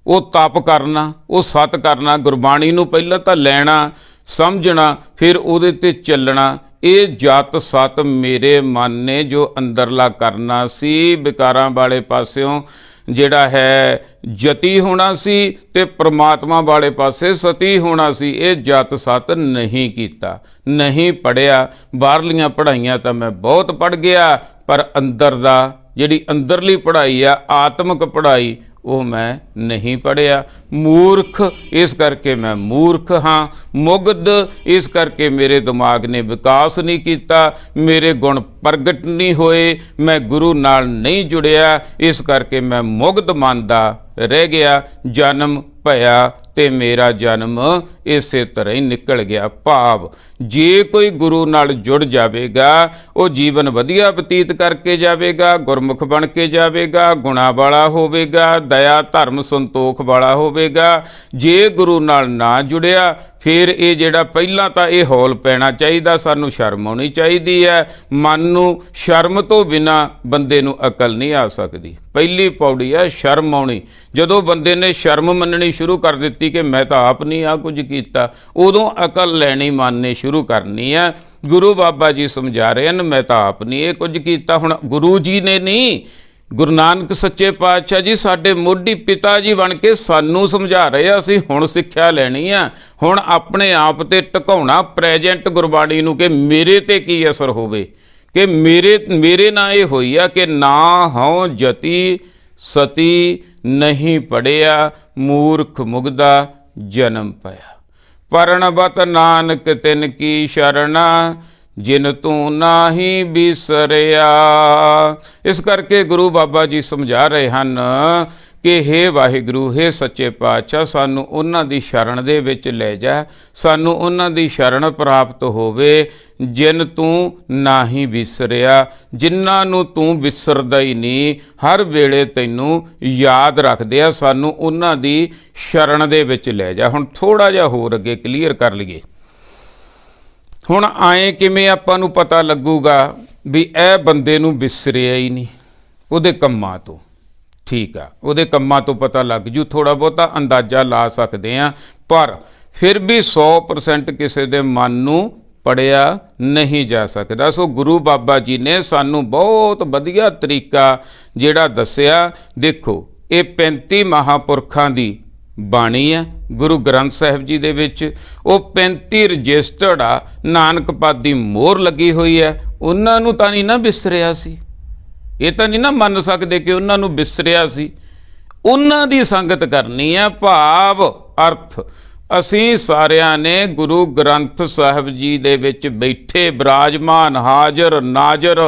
ਉਹ ਤਪ ਕਰਨਾ, ਉਹ ਸਤ ਕਰਨਾ, ਗੁਰਬਾਣੀ ਨੂੰ ਪਹਿਲਾਂ ਤਾਂ ਲੈਣਾ ਸਮਝਣਾ ਫਿਰ ਉਹਦੇ ਤੇ ਚੱਲਣਾ। ਇਹ ਜਤ ਸਤ ਮੇਰੇ ਮਨ ਨੇ ਜੋ ਅੰਦਰਲਾ ਕਰਨਾ ਸੀ, ਵਿਕਾਰਾਂ ਵਾਲੇ ਪਾਸਿਓਂ ਜਿਹੜਾ ਹੈ ਜਤੀ ਹੋਣਾ ਸੀ ਤੇ ਪ੍ਰਮਾਤਮਾ ਵਾਲੇ ਪਾਸੇ ਸਤੀ ਹੋਣਾ ਸੀ, ਇਹ ਜਤ ਸਤ ਨਹੀਂ ਕੀਤਾ, ਨਹੀਂ ਪੜ੍ਹਿਆ। ਬਾਹਰਲੀਆਂ ਪੜ੍ਹਾਈਆਂ ਤਾਂ ਮੈਂ ਬਹੁਤ ਪੜ੍ਹ ਗਿਆ, ਪਰ ਅੰਦਰ ਦਾ ਜਿਹੜੀ ਅੰਦਰਲੀ ਪੜ੍ਹਾਈ ਆ, ਆਤਮਿਕ ਪੜ੍ਹਾਈ, ਉਹ ਮੈਂ ਨਹੀਂ ਪੜ੍ਹਿਆ। ਮੂਰਖ, ਇਸ ਕਰਕੇ ਮੈਂ ਮੂਰਖ ਹਾਂ। ਮੁਗਧ, ਇਸ ਕਰਕੇ ਮੇਰੇ ਦਿਮਾਗ ਨੇ ਵਿਕਾਸ ਨਹੀਂ ਕੀਤਾ, ਮੇਰੇ ਗੁਣ ਪ੍ਰਗਟ ਨਹੀਂ ਹੋਏ, ਮੈਂ ਗੁਰੂ ਨਾਲ ਨਹੀਂ ਜੁੜਿਆ, ਇਸ ਕਰਕੇ ਮੈਂ ਮੁਗਧ ਮਨ ਦਾ ਰਹਿ ਗਿਆ। ਜਨਮ ਭਇਆ ਤੇ ਮੇਰਾ ਜਨਮ ਇਸੇ ਤਰ੍ਹਾਂ ਹੀ ਨਿਕਲ ਗਿਆ। ਭਾਵ ਜੇ ਕੋਈ ਗੁਰੂ ਨਾਲ ਜੁੜ ਜਾਵੇਗਾ, ਉਹ ਜੀਵਨ ਵਧੀਆ ਬਤੀਤ ਕਰਕੇ ਜਾਵੇਗਾ, ਗੁਰਮੁਖ ਬਣ ਕੇ ਜਾਵੇਗਾ, ਗੁਣਾ ਵਾਲਾ ਹੋਵੇਗਾ, ਦਇਆ ਧਰਮ ਸੰਤੋਖ ਵਾਲਾ ਹੋਵੇਗਾ। ਜੇ ਗੁਰੂ ਨਾਲ ਨਾ ਜੁੜਿਆ, ਫਿਰ ਇਹ ਜਿਹੜਾ ਪਹਿਲਾਂ ਤਾਂ ਇਹ ਹੌਲ ਪੈਣਾ ਚਾਹੀਦਾ, ਸਾਨੂੰ ਸ਼ਰਮ ਆਉਣੀ ਚਾਹੀਦੀ ਹੈ। ਮਨ ਨੂੰ ਸ਼ਰਮ ਤੋਂ ਬਿਨਾਂ ਬੰਦੇ ਨੂੰ ਅਕਲ ਨਹੀਂ ਆ ਸਕਦੀ। ਪਹਿਲੀ ਪੌੜੀ ਹੈ ਸ਼ਰਮ ਆਉਣੀ। ਜਦੋਂ ਬੰਦੇ ਨੇ ਸ਼ਰਮ ਮੰਨਣੀ ਸ਼ੁਰੂ ਕਰ ਦਿੱਤੀ ਕਿ ਮੈਂ ਤਾਂ ਆਪ ਨਹੀਂ ਆ ਕੁਝ ਕੀਤਾ, ਉਦੋਂ ਅਕਲ ਲੈਣੀ ਮਨ ਨੇ ਸ਼ੁਰੂ ਕਰਨੀ ਹੈ। ਗੁਰੂ ਬਾਬਾ ਜੀ ਸਮਝਾ ਰਹੇ ਹਨ, ਮੈਂ ਤਾਂ ਆਪ ਨਹੀਂ ਇਹ ਕੁਝ ਕੀਤਾ। ਹੁਣ ਗੁਰੂ ਜੀ ਨੇ ਨਹੀਂ, ਗੁਰੂ ਨਾਨਕ ਸੱਚੇ ਪਾਤਸ਼ਾਹ ਜੀ ਸਾਡੇ ਮੋਢੀ ਪਿਤਾ ਜੀ ਬਣ ਕੇ ਸਾਨੂੰ ਸਮਝਾ ਰਹੇ ਆ, ਅਸੀਂ ਹੁਣ ਸਿੱਖਿਆ ਲੈਣੀ ਆ। ਹੁਣ ਆਪਣੇ ਆਪ ਤੇ ਟਿਕਾਉਣਾ ਪ੍ਰੈਜੈਂਟ ਗੁਰਬਾਣੀ ਨੂੰ ਕਿ ਮੇਰੇ ਤੇ ਕੀ ਅਸਰ ਹੋਵੇ, ਕਿ ਮੇਰੇ ਨਾਲ ਇਹ ਹੋਈ ਆ ਕਿ ਨਾ ਹਉ ਜਤੀ ਸਤੀ ਨਹੀਂ ਪੜਿਆ, ਮੂਰਖ ਮੁਗਦਾ ਜਨਮ ਪਿਆ। ਪਰਣਬਤ ਨਾਨਕ ਤਿਨ ਕੀ ਸ਼ਰਣਾ, ਜਿਨ ਤੂੰ ਨਾਹੀ ਬਿਸਰਿਆ। ਇਸ ਕਰਕੇ ਗੁਰੂ ਬਾਬਾ ਜੀ ਸਮਝਾ ਰਹੇ ਹਨ ਕਿ ਹੇ ਵਾਹਿਗੁਰੂ, ਹੇ ਸੱਚੇ ਪਾਤਸ਼ਾਹ, ਸਾਨੂੰ ਉਹਨਾਂ ਦੀ ਸ਼ਰਨ ਦੇ ਵਿੱਚ ਲੈ ਜਾ, ਸਾਨੂੰ ਉਹਨਾਂ ਦੀ ਸ਼ਰਨ ਪ੍ਰਾਪਤ ਹੋਵੇ ਜਿਨ ਤੂੰ ਨਾਹੀ ਵਿਸਰਿਆ, ਜਿਨ੍ਹਾਂ ਨੂੰ ਤੂੰ ਵਿਸਰਦਾ ਹੀ ਨਹੀਂ, ਹਰ ਵੇਲੇ ਤੈਨੂੰ ਯਾਦ ਰੱਖਦੇ ਆ, ਸਾਨੂੰ ਉਹਨਾਂ ਦੀ ਸ਼ਰਨ ਦੇ ਵਿੱਚ ਲੈ ਜਾ। ਹੁਣ ਥੋੜ੍ਹਾ ਜਿਹਾ ਹੋਰ ਅੱਗੇ ਕਲੀਅਰ ਕਰ ਲਈਏ। ਹੁਣ ਆਏ ਕਿਵੇਂ ਆਪਾਂ ਨੂੰ ਪਤਾ ਲੱਗੂਗਾ ਵੀ ਇਹ ਬੰਦੇ ਨੂੰ ਵਿਸਰਿਆ ਹੀ ਨਹੀਂ? ਉਹਦੇ ਕੰਮਾਂ ਤੋਂ। ਠੀਕ ਆ, ਉਹਦੇ ਕੰਮਾਂ ਤੋਂ ਪਤਾ ਲੱਗ ਜੂ, ਥੋੜ੍ਹਾ ਬਹੁਤਾ ਅੰਦਾਜ਼ਾ ਲਾ ਸਕਦੇ ਹਾਂ, ਪਰ ਫਿਰ ਵੀ 100% ਕਿਸੇ ਦੇ ਮਨ ਨੂੰ ਪੜ੍ਹਿਆ ਨਹੀਂ ਜਾ ਸਕਦਾ। ਸੋ ਗੁਰੂ ਬਾਬਾ ਜੀ ਨੇ ਸਾਨੂੰ ਬਹੁਤ ਵਧੀਆ ਤਰੀਕਾ ਜਿਹੜਾ ਦੱਸਿਆ। ਦੇਖੋ, ਇਹ 35 ਮਹਾਂਪੁਰਖਾਂ ਦੀ ਬਾਣੀ ਹੈ ਗੁਰੂ ਗ੍ਰੰਥ ਸਾਹਿਬ ਜੀ ਦੇ ਵਿੱਚ, ਉਹ 35 ਰਜਿਸਟਰਡ ਆ, ਨਾਨਕ ਪਦ ਦੀ ਮੋਹਰ ਲੱਗੀ ਹੋਈ ਹੈ। ਉਹਨਾਂ ਨੂੰ ਤਾਂ ਨਹੀਂ ਨਾ ਵਿਸਰਿਆ ਸੀ, ਇਹ ਤਾਂ ਨਹੀਂ ਨਾ ਮੰਨ ਸਕਦੇ ਕਿ ਉਹਨਾਂ ਨੂੰ ਵਿਸਰਿਆ ਸੀ। ਉਹਨਾਂ ਦੀ ਸੰਗਤ ਕਰਨੀ ਹੈ। ਭਾਵ ਅਰਥ ਅਸੀਂ ਸਾਰਿਆਂ ਨੇ ਗੁਰੂ ਗ੍ਰੰਥ ਸਾਹਿਬ ਜੀ ਦੇ ਵਿੱਚ ਬੈਠੇ ਬਿਰਾਜਮਾਨ ਹਾਜ਼ਰ ਨਾਜ਼ਰ,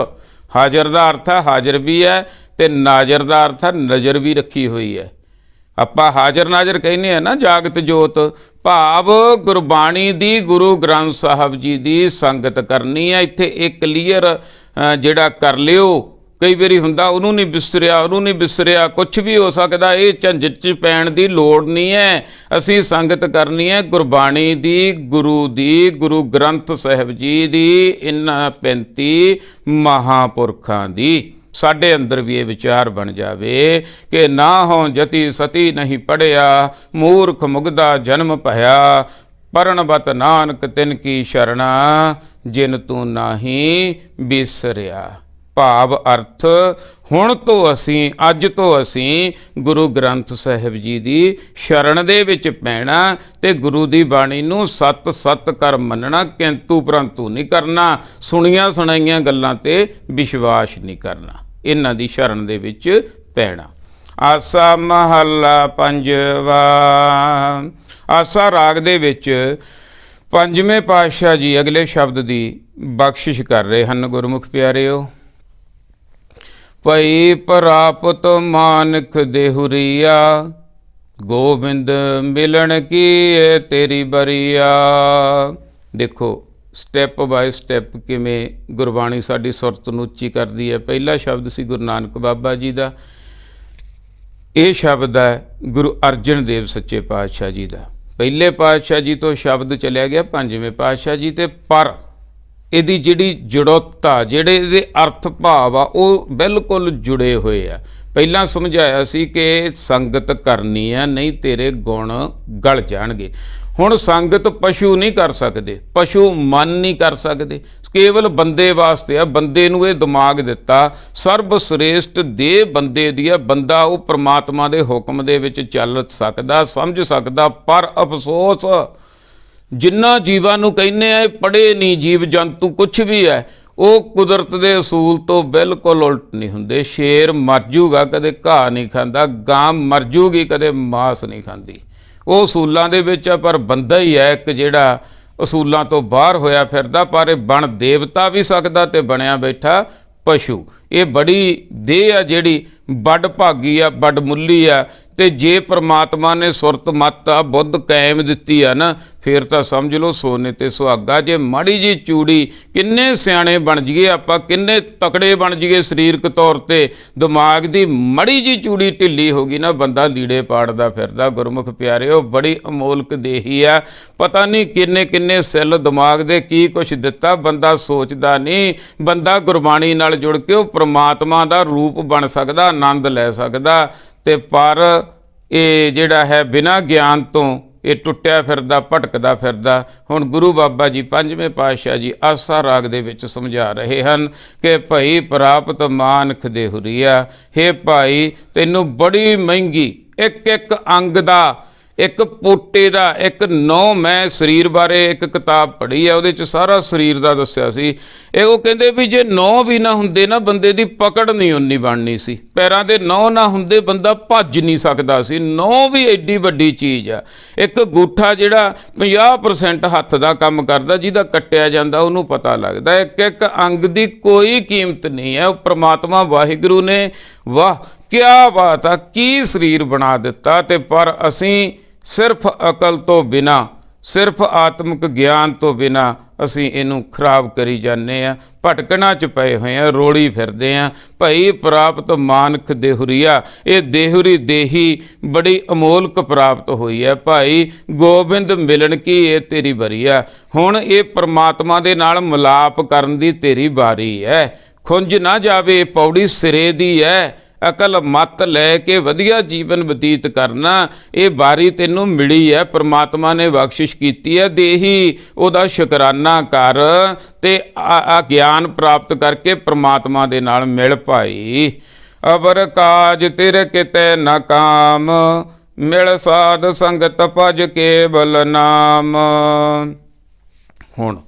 ਹਾਜ਼ਰ ਦਾ ਅਰਥ ਹੈ ਹਾਜ਼ਰ ਵੀ ਹੈ ਅਤੇ ਨਾਜ਼ਰ ਦਾ ਅਰਥ ਹੈ ਨਜ਼ਰ ਵੀ ਰੱਖੀ ਹੋਈ ਹੈ। ਆਪਾਂ ਹਾਜ਼ਰ ਨਾਜ਼ਰ ਕਹਿੰਦੇ ਆ ਨਾ ਜਾਗਤ ਜੋਤ, ਭਾਵ ਗੁਰਬਾਣੀ ਦੀ ਗੁਰੂ ਗ੍ਰੰਥ ਸਾਹਿਬ ਜੀ ਦੀ ਸੰਗਤ ਕਰਨੀ ਹੈ। ਇੱਥੇ ਇਹ ਕਲੀਅਰ ਜਿਹੜਾ ਕਰ ਲਿਓ, ਕਈ ਵਾਰੀ ਹੁੰਦਾ ਉਹਨੂੰ ਨਹੀਂ ਵਿਸਰਿਆ, ਉਹਨੂੰ ਨਹੀਂ ਵਿਸਰਿਆ, ਕੁਛ ਵੀ ਹੋ ਸਕਦਾ। ਇਹ ਝੰਜਟ 'ਚ ਪੈਣ ਦੀ ਲੋੜ ਨਹੀਂ ਹੈ। ਅਸੀਂ ਸੰਗਤ ਕਰਨੀ ਹੈ ਗੁਰਬਾਣੀ ਦੀ, ਗੁਰੂ ਦੀ, ਗੁਰੂ ਗ੍ਰੰਥ ਸਾਹਿਬ ਜੀ ਦੀ, ਇਹਨਾਂ 35 ਮਹਾਂਪੁਰਖਾਂ ਦੀ। ਸਾਡੇ ਅੰਦਰ ਵੀ ਇਹ ਵਿਚਾਰ ਬਣ ਜਾਵੇ ਕਿ ਨਾ ਹੋਂ ਜਤੀ ਸਤੀ ਨਹੀਂ ਪੜ੍ਹਿਆ, ਮੂਰਖ ਮੁਗਦਾ ਜਨਮ ਭਇਆ, ਪਰਨ ਬਤ ਨਾਨਕ ਤਿਨ ਕੀ ਸ਼ਰਣਾ, ਜਿਨ ਤੂੰ ਨਾਹੀਂ ਬਿਸਰਿਆ। ਭਾਵ ਅਰਥ ਹੁਣ ਤੋਂ ਅਸੀਂ, ਅੱਜ ਤੋਂ ਅਸੀਂ ਗੁਰੂ ਗ੍ਰੰਥ ਸਾਹਿਬ ਜੀ ਦੀ ਸ਼ਰਨ ਦੇ ਵਿੱਚ ਪੈਣਾ ਅਤੇ ਗੁਰੂ ਦੀ ਬਾਣੀ ਨੂੰ ਸੱਤ ਸੱਤ ਕਰ ਮੰਨਣਾ, ਕਿੰਤੂ ਪ੍ਰੰਤੂ ਨਹੀਂ ਕਰਨਾ, ਸੁਣੀਆਂ ਸੁਣਾਈਆਂ ਗੱਲਾਂ 'ਤੇ ਵਿਸ਼ਵਾਸ ਨਹੀਂ ਕਰਨਾ, ਇਹਨਾਂ ਦੀ ਸ਼ਰਨ ਦੇ ਵਿੱਚ ਪੈਣਾ। ਆਸਾ ਮਹੱਲਾ ਪੰਜਵਾ। ਆਸਾ ਰਾਗ ਦੇ ਵਿੱਚ ਪੰਜਵੇਂ ਪਾਤਸ਼ਾਹ ਜੀ ਅਗਲੇ ਸ਼ਬਦ ਦੀ ਬਖਸ਼ਿਸ਼ ਕਰ ਰਹੇ ਹਨ। ਗੁਰਮੁਖ ਪਿਆਰਿਓ, ਭਈ ਪ੍ਰਾਪਤ ਮਾਨਕ ਦੇਹੁਰੀਆ, ਗੋਬਿੰਦ ਮਿਲਣ ਕੀ ਤੇਰੀ ਬਰੀਆ। ਦੇਖੋ ਸਟੈਪ ਬਾਏ ਸਟੈਪ ਕਿਵੇਂ ਗੁਰਬਾਣੀ ਸਾਡੀ ਸੁਰਤ ਨੂੰ ਉੱਚੀ ਕਰਦੀ ਹੈ। ਪਹਿਲਾ ਸ਼ਬਦ ਸੀ ਗੁਰੂ ਨਾਨਕ ਬਾਬਾ ਜੀ ਦਾ, ਇਹ ਸ਼ਬਦ ਹੈ ਗੁਰੂ ਅਰਜਨ ਦੇਵ ਸੱਚੇ ਪਾਤਸ਼ਾਹ ਜੀ ਦਾ। ਪਹਿਲੇ ਪਾਤਸ਼ਾਹ ਜੀ ਤੋਂ ਸ਼ਬਦ ਚਲਿਆ ਗਿਆ ਪੰਜਵੇਂ ਪਾਤਸ਼ਾਹ ਜੀ ਤੇ, ਪਰ ਇਹਦੀ ਜਿਹੜੀ ਜੜੋਤਾ, ਜਿਹੜੇ ਇਹਦੇ ਅਰਥ ਭਾਵ ਆ ਉਹ ਬਿਲਕੁਲ ਜੁੜੇ ਹੋਏ ਆ। ਪਹਿਲਾਂ ਸਮਝਾਇਆ ਸੀ ਕਿ ਸੰਗਤ ਕਰਨੀ ਆ, ਨਹੀਂ ਤੇਰੇ ਗੁਣ ਗਲ ਜਾਣਗੇ। ਹੁਣ ਸੰਗਤ ਪਸ਼ੂ ਨਹੀਂ ਕਰ ਸਕਦੇ, ਪਸ਼ੂ ਮਨ ਨਹੀਂ ਕਰ ਸਕਦੇ, ਕੇਵਲ ਬੰਦੇ ਵਾਸਤੇ ਆ। ਬੰਦੇ ਨੂੰ ਇਹ ਦਿਮਾਗ ਦਿੱਤਾ, ਸਰਬ ਸ੍ਰੇਸ਼ਟ ਦੇਹ ਬੰਦੇ ਦੀ ਆ। ਬੰਦਾ ਉਹ ਪ੍ਰਮਾਤਮਾ ਦੇ ਹੁਕਮ ਦੇ ਵਿੱਚ ਚੱਲ ਸਕਦਾ, ਸਮਝ ਸਕਦਾ, ਪਰ ਅਫਸੋਸ ਜਿਨ੍ਹਾਂ ਜੀਵਾਂ ਨੂੰ ਕਹਿੰਦੇ ਆ ਇਹ ਪੜ੍ਹੇ ਨਹੀਂ ਜੀਵ ਜੰਤੂ ਕੁਛ ਵੀ ਹੈ, ਉਹ ਕੁਦਰਤ ਦੇ ਅਸੂਲ ਤੋਂ ਬਿਲਕੁਲ ਉਲਟ ਨਹੀਂ ਹੁੰਦੇ। ਸ਼ੇਰ ਮਰ ਜੂਗਾ ਕਦੇ ਘਾਹ ਨਹੀਂ ਖਾਂਦਾ, ਗਾਂ ਮਰ ਜੂਗੀ ਕਦੇ ਮਾਸ ਨਹੀਂ ਖਾਂਦੀ, ਉਹ ਅਸੂਲਾਂ ਦੇ ਵਿੱਚ ਆ। ਪਰ ਬੰਦਾ ਹੀ ਹੈ ਇੱਕ ਜਿਹੜਾ ਅਸੂਲਾਂ ਤੋਂ ਬਾਹਰ ਹੋਇਆ ਫਿਰਦਾ, ਪਰ ਇਹ ਬਣ ਦੇਵਤਾ ਵੀ ਸਕਦਾ ਅਤੇ ਬਣਿਆ ਬੈਠਾ ਪਸ਼ੂ। ਇਹ ਬੜੀ ਦੇਹ ਆ ਜਿਹੜੀ ਵੱਡ ਭਾਗੀ ਆ, ਵੱਡ ਮੁੱਲੀ ਆ। ਅਤੇ ਜੇ ਪ੍ਰਮਾਤਮਾ ਨੇ ਸੁਰਤ ਮੱਤ ਆ ਬੁੱਧ ਕਾਇਮ ਦਿੱਤੀ ਆ ਨਾ, ਫਿਰ ਤਾਂ ਸਮਝ ਲਓ ਸੋਨੇ 'ਤੇ ਸੁਹਾਗਾ। ਜੇ ਮਾੜੀ ਜਿਹੀ ਚੂੜੀ, ਕਿੰਨੇ ਸਿਆਣੇ ਬਣ ਜਾਈਏ ਆਪਾਂ, ਕਿੰਨੇ ਤਕੜੇ ਬਣ ਜਾਈਏ ਸਰੀਰਕ ਤੌਰ 'ਤੇ, ਦਿਮਾਗ ਦੀ ਮਾੜੀ ਜਿਹੀ ਚੂੜੀ ਢਿੱਲੀ ਹੋ ਗਈ ਨਾ, ਬੰਦਾ ਲੀੜੇ ਪਾੜਦਾ ਫਿਰਦਾ। ਗੁਰਮੁਖ ਪਿਆਰਿਓ, ਬੜੀ ਅਮੋਲਕ ਦੇਹੀ ਆ। ਪਤਾ ਨਹੀਂ ਕਿੰਨੇ ਕਿੰਨੇ ਸੈੱਲ ਦਿਮਾਗ ਦੇ ਕੀ ਕੁਛ ਦਿੱਤਾ, ਬੰਦਾ ਸੋਚਦਾ ਨਹੀਂ। ਬੰਦਾ ਗੁਰਬਾਣੀ ਨਾਲ ਜੁੜ ਕੇ ਉਹ ਪ੍ਰਮਾਤਮਾ ਦਾ ਰੂਪ ਬਣ ਸਕਦਾ, ਆਨੰਦ ਲੈ ਸਕਦਾ। ਅਤੇ ਪਰ ਇਹ ਜਿਹੜਾ ਹੈ ਬਿਨਾਂ ਗਿਆਨ ਤੋਂ ਇਹ ਟੁੱਟਿਆ ਫਿਰਦਾ, ਭਟਕਦਾ ਫਿਰਦਾ। ਹੁਣ ਗੁਰੂ ਬਾਬਾ ਜੀ ਪੰਜਵੇਂ ਪਾਤਸ਼ਾਹ ਜੀ ਆਸਾ ਰਾਗ ਦੇ ਵਿੱਚ ਸਮਝਾ ਰਹੇ ਹਨ ਕਿ ਭਈ ਪ੍ਰਾਪਤ ਮਾਨਖ ਦੇਹੁਰੀਆ, ਹੇ ਭਾਈ ਤੈਨੂੰ ਬੜੀ ਮਹਿੰਗੀ ਇੱਕ ਇੱਕ ਅੰਗ ਦਾ, ਇੱਕ ਪੋਟੇ ਦਾ, ਇੱਕ ਨੌ, ਮੈਂ ਸਰੀਰ ਬਾਰੇ ਇੱਕ ਕਿਤਾਬ ਪੜ੍ਹੀ ਹੈ, ਉਹਦੇ 'ਚ ਸਾਰਾ ਸਰੀਰ ਦਾ ਦੱਸਿਆ ਸੀ। ਇਹ ਉਹ ਕਹਿੰਦੇ ਵੀ ਜੇ ਨੌ ਵੀ ਨਾ ਹੁੰਦੇ ਨਾ, ਬੰਦੇ ਦੀ ਪਕੜ ਨਹੀਂ ਉਨੀ ਬਣਨੀ ਸੀ। ਪੈਰਾਂ ਦੇ ਨੌ ਨਾ ਹੁੰਦੇ ਬੰਦਾ ਭੱਜ ਨਹੀਂ ਸਕਦਾ ਸੀ। ਨੌ ਵੀ ਐਡੀ ਵੱਡੀ ਚੀਜ਼ ਆ। ਇੱਕ ਅੰਗੂਠਾ ਜਿਹੜਾ 50% ਹੱਥ ਦਾ ਕੰਮ ਕਰਦਾ, ਜਿਹਦਾ ਕੱਟਿਆ ਜਾਂਦਾ ਉਹਨੂੰ ਪਤਾ ਲੱਗਦਾ। ਇੱਕ ਇੱਕ ਅੰਗ ਦੀ ਕੋਈ ਕੀਮਤ ਨਹੀਂ ਹੈ। ਉਹ ਪ੍ਰਮਾਤਮਾ ਵਾਹਿਗੁਰੂ ਨੇ, ਵਾਹ ਕਿਆ ਬਾਤ ਆ, ਕੀ ਸਰੀਰ ਬਣਾ ਦਿੱਤਾ। ਅਤੇ ਪਰ ਅਸੀਂ ਸਿਰਫ ਅਕਲ ਤੋਂ ਬਿਨਾਂ, ਸਿਰਫ ਆਤਮਿਕ ਗਿਆਨ ਤੋਂ ਬਿਨਾਂ ਅਸੀਂ ਇਹਨੂੰ ਖਰਾਬ ਕਰੀ ਜਾਂਦੇ ਹਾਂ, ਭਟਕਣਾ 'ਚ ਪਏ ਹੋਏ ਹਾਂ, ਰੋਲੀ ਫਿਰਦੇ ਹਾਂ। ਭਈ ਪ੍ਰਾਪਤ ਮਾਨਕ ਦੇਹੁਰੀਆ, ਇਹ ਦੇਹੁਰੀ ਦੇਹੀ ਬੜੀ ਅਮੋਲਕ ਪ੍ਰਾਪਤ ਹੋਈ ਹੈ। ਭਾਈ ਗੋਬਿੰਦ ਮਿਲਣ ਕੀ ਇਹ ਤੇਰੀ ਬਰੀਆ। ਹੁਣ ਇਹ ਪ੍ਰਮਾਤਮਾ ਦੇ ਨਾਲ ਮਿਲਾਪ ਕਰਨ ਦੀ ਤੇਰੀ ਵਾਰੀ ਹੈ। ਖੁੰਝ ਨਾ ਜਾਵੇ, ਪੌੜੀ ਸਿਰੇ ਦੀ ਹੈ। ਅਕਲ ਮੱਤ ਲੈ ਕੇ ਵਧੀਆ ਜੀਵਨ ਬਤੀਤ ਕਰਨਾ, ਇਹ ਵਾਰੀ ਤੈਨੂੰ ਮਿਲੀ ਹੈ, ਪ੍ਰਮਾਤਮਾ ਨੇ ਬਖਸ਼ਿਸ਼ ਕੀਤੀ ਹੈ। ਦੇਹੀ ਉਹਦਾ ਸ਼ੁਕਰਾਨਾ ਕਰ ਅਤੇ ਗਿਆਨ ਪ੍ਰਾਪਤ ਕਰਕੇ ਪ੍ਰਮਾਤਮਾ ਦੇ ਨਾਲ ਮਿਲ ਭਾਈ। ਅਵਰ ਕਾਜ ਤੇਰੇ ਕਿਤੇ ਨਾ ਕਾਮ, ਮਿਲ ਸਾਧ ਸੰਗਤ ਭਜ ਕੇਵਲ ਨਾਮ। ਹੁਣ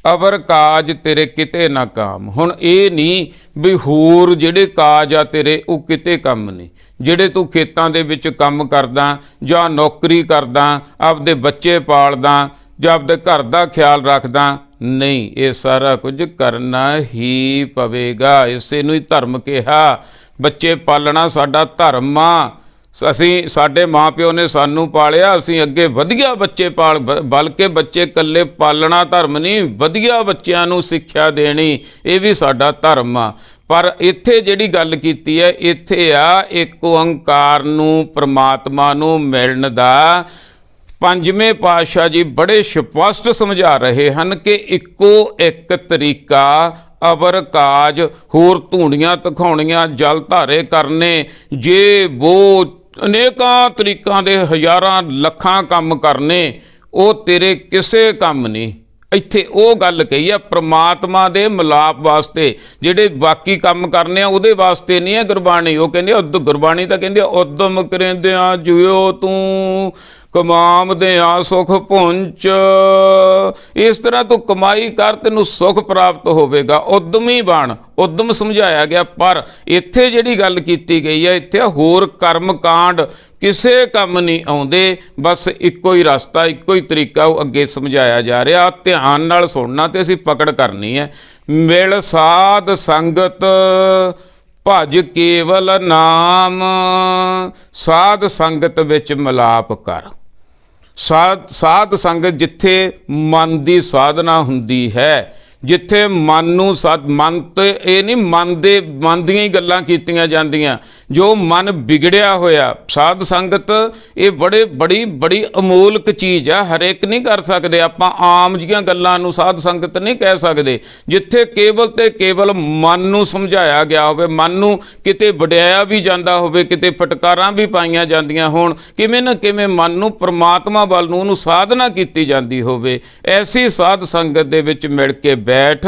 ਅਵਰ ਕਾਜ ਤੇਰੇ ਕਿਤੇ ਨਾ ਕਾਮ। ਹੁਣ ਇਹ ਨਹੀਂ ਵੀ ਹੋਰ ਜਿਹੜੇ ਕਾਜ ਆ ਤੇਰੇ ਉਹ ਕਿਤੇ ਕੰਮ ਨਹੀਂ, ਜਿਹੜੇ ਤੂੰ ਖੇਤਾਂ ਦੇ ਵਿੱਚ ਕੰਮ ਕਰਦਾ ਜਾਂ ਨੌਕਰੀ ਕਰਦਾ, ਆਪਦੇ ਬੱਚੇ ਪਾਲਦਾ ਜਾਂ ਆਪਦੇ ਘਰ ਦਾ ਖਿਆਲ ਰੱਖਦਾ, ਨਹੀਂ, ਇਹ ਸਾਰਾ ਕੁਝ ਕਰਨਾ ਹੀ ਪਵੇਗਾ। ਇਸੇ ਨੂੰ ਹੀ ਧਰਮ ਕਿਹਾ। ਬੱਚੇ ਪਾਲਣਾ ਸਾਡਾ ਧਰਮ ਆ। ਅਸੀਂ, ਸਾਡੇ ਮਾਂ ਪਿਓ ਨੇ ਸਾਨੂੰ ਪਾਲਿਆ, ਅਸੀਂ ਅੱਗੇ ਵਧੀਆ ਬੱਚੇ ਬਲਕਿ ਬੱਚੇ ਇਕੱਲੇ ਪਾਲਣਾ ਧਰਮ ਨਹੀਂ, ਵਧੀਆ ਬੱਚਿਆਂ ਨੂੰ ਸਿੱਖਿਆ ਦੇਣੀ ਇਹ ਵੀ ਸਾਡਾ ਧਰਮ ਆ। ਪਰ ਇੱਥੇ ਜਿਹੜੀ ਗੱਲ ਕੀਤੀ ਹੈ, ਇੱਥੇ ਆ ਇੱਕ ਓੰਕਾਰ ਨੂੰ, ਪ੍ਰਮਾਤਮਾ ਨੂੰ ਮਿਲਣ ਦਾ ਪੰਜਵੇਂ ਪਾਤਸ਼ਾਹ ਜੀ ਬੜੇ ਸਪਸ਼ਟ ਸਮਝਾ ਰਹੇ ਹਨ ਕਿ ਇੱਕੋ ਇੱਕ ਤਰੀਕਾ ਅਵਰ ਕਾਜ, ਹੋਰ ਧੂਣੀਆਂ ਦਿਖਾਉਣੀਆਂ, ਜਲ ਧਾਰੇ ਕਰਨੇ, ਜੇ ਵੋ ਅਨੇਕਾਂ ਤਰੀਕਾਂ ਦੇ ਹਜ਼ਾਰਾਂ ਲੱਖਾਂ ਕੰਮ ਕਰਨੇ, ਉਹ ਤੇਰੇ ਕਿਸੇ ਕੰਮ ਨਹੀਂ। ਇੱਥੇ ਉਹ ਗੱਲ ਕਹੀ ਆ ਪ੍ਰਮਾਤਮਾ ਦੇ ਮਿਲਾਪ ਵਾਸਤੇ, ਜਿਹੜੇ ਬਾਕੀ ਕੰਮ ਕਰਨੇ ਆ ਉਹਦੇ ਵਾਸਤੇ ਨਹੀਂ ਹੈ ਗੁਰਬਾਣੀ। ਉਹ ਕਹਿੰਦੇ ਗੁਰਬਾਣੀ ਤਾਂ ਕਹਿੰਦੇ ਉਦਮ ਕਰਦਿਆਂ ਜਿਉ ਤੂੰ ਕਮਾਵਦਿਆਂ ਸੁਖ ਪੁੰਚ। ਇਸ ਤਰ੍ਹਾਂ ਤੂੰ ਕਮਾਈ ਕਰ, ਤੈਨੂੰ ਸੁਖ ਪ੍ਰਾਪਤ ਹੋਵੇਗਾ, ਉਦਮੀ ਬਣ, ਉਦਮ ਸਮਝਾਇਆ ਗਿਆ। ਪਰ ਇੱਥੇ ਜਿਹੜੀ ਗੱਲ ਕੀਤੀ ਗਈ ਹੈ, ਇੱਥੇ ਹੋਰ ਕਰਮ ਕਾਂਡ ਕਿਸੇ ਕੰਮ ਨਹੀਂ ਆਉਂਦੇ, ਬਸ ਇੱਕੋ ਹੀ ਰਸਤਾ, ਇੱਕੋ ਹੀ ਤਰੀਕਾ ਉਹ ਅੱਗੇ ਸਮਝਾਇਆ ਜਾ ਰਿਹਾ। ਧਿਆਨ ਨਾਲ ਸੁਣਨਾ ਤੇ ਅਸੀਂ ਪਕੜ ਕਰਨੀ ਹੈ। ਮਿਲ ਸਾਧ ਸੰਗਤ ਭਜ ਕੇਵਲ ਨਾਮ। ਸਾਧ ਸੰਗਤ ਵਿੱਚ ਮਿਲਾਪ ਕਰ। ਸਾਧ ਸੰਗਤ ਜਿੱਥੇ ਮਨ ਦੀ ਸਾਧਨਾ ਹੁੰਦੀ ਹੈ, ਜਿੱਥੇ ਮਨ ਨੂੰ ਮਨ ਤੇ ਇਹ ਨਹੀਂ ਮਨ ਦੀਆਂ ਹੀ ਗੱਲਾਂ ਕੀਤੀਆਂ ਜਾਂਦੀਆਂ, ਜੋ ਮਨ ਵਿਗੜਿਆ ਹੋਇਆ। ਸਾਧ ਸੰਗਤ ਇਹ ਬੜੀ ਅਮੋਲਕ ਚੀਜ਼ ਆ, ਹਰੇਕ ਨਹੀਂ ਕਰ ਸਕਦੇ ਆਪਾਂ। ਆਮ ਜੀਆਂ ਗੱਲਾਂ ਨੂੰ ਸਾਧ ਸੰਗਤ ਨਹੀਂ ਕਹਿ ਸਕਦੇ। ਜਿੱਥੇ ਕੇਵਲ ਤੇ ਕੇਵਲ ਮਨ ਨੂੰ ਸਮਝਾਇਆ ਗਿਆ ਹੋਵੇ, ਮਨ ਨੂੰ ਕਿਤੇ ਵਡਿਆਇਆ ਵੀ ਜਾਂਦਾ ਹੋਵੇ, ਕਿਤੇ ਫਟਕਾਰਾਂ ਵੀ ਪਾਈਆਂ ਜਾਂਦੀਆਂ ਹੋਣ, ਕਿਵੇਂ ਨਾ ਕਿਵੇਂ ਮਨ ਨੂੰ ਪ੍ਰਮਾਤਮਾ ਵੱਲ ਨੂੰ ਉਹਨੂੰ ਸਾਧਨਾ ਕੀਤੀ ਜਾਂਦੀ ਹੋਵੇ, ਐਸੀ ਸਾਧ ਸੰਗਤ ਦੇ ਵਿੱਚ ਮਿਲ ਕੇ ਬੈਠ।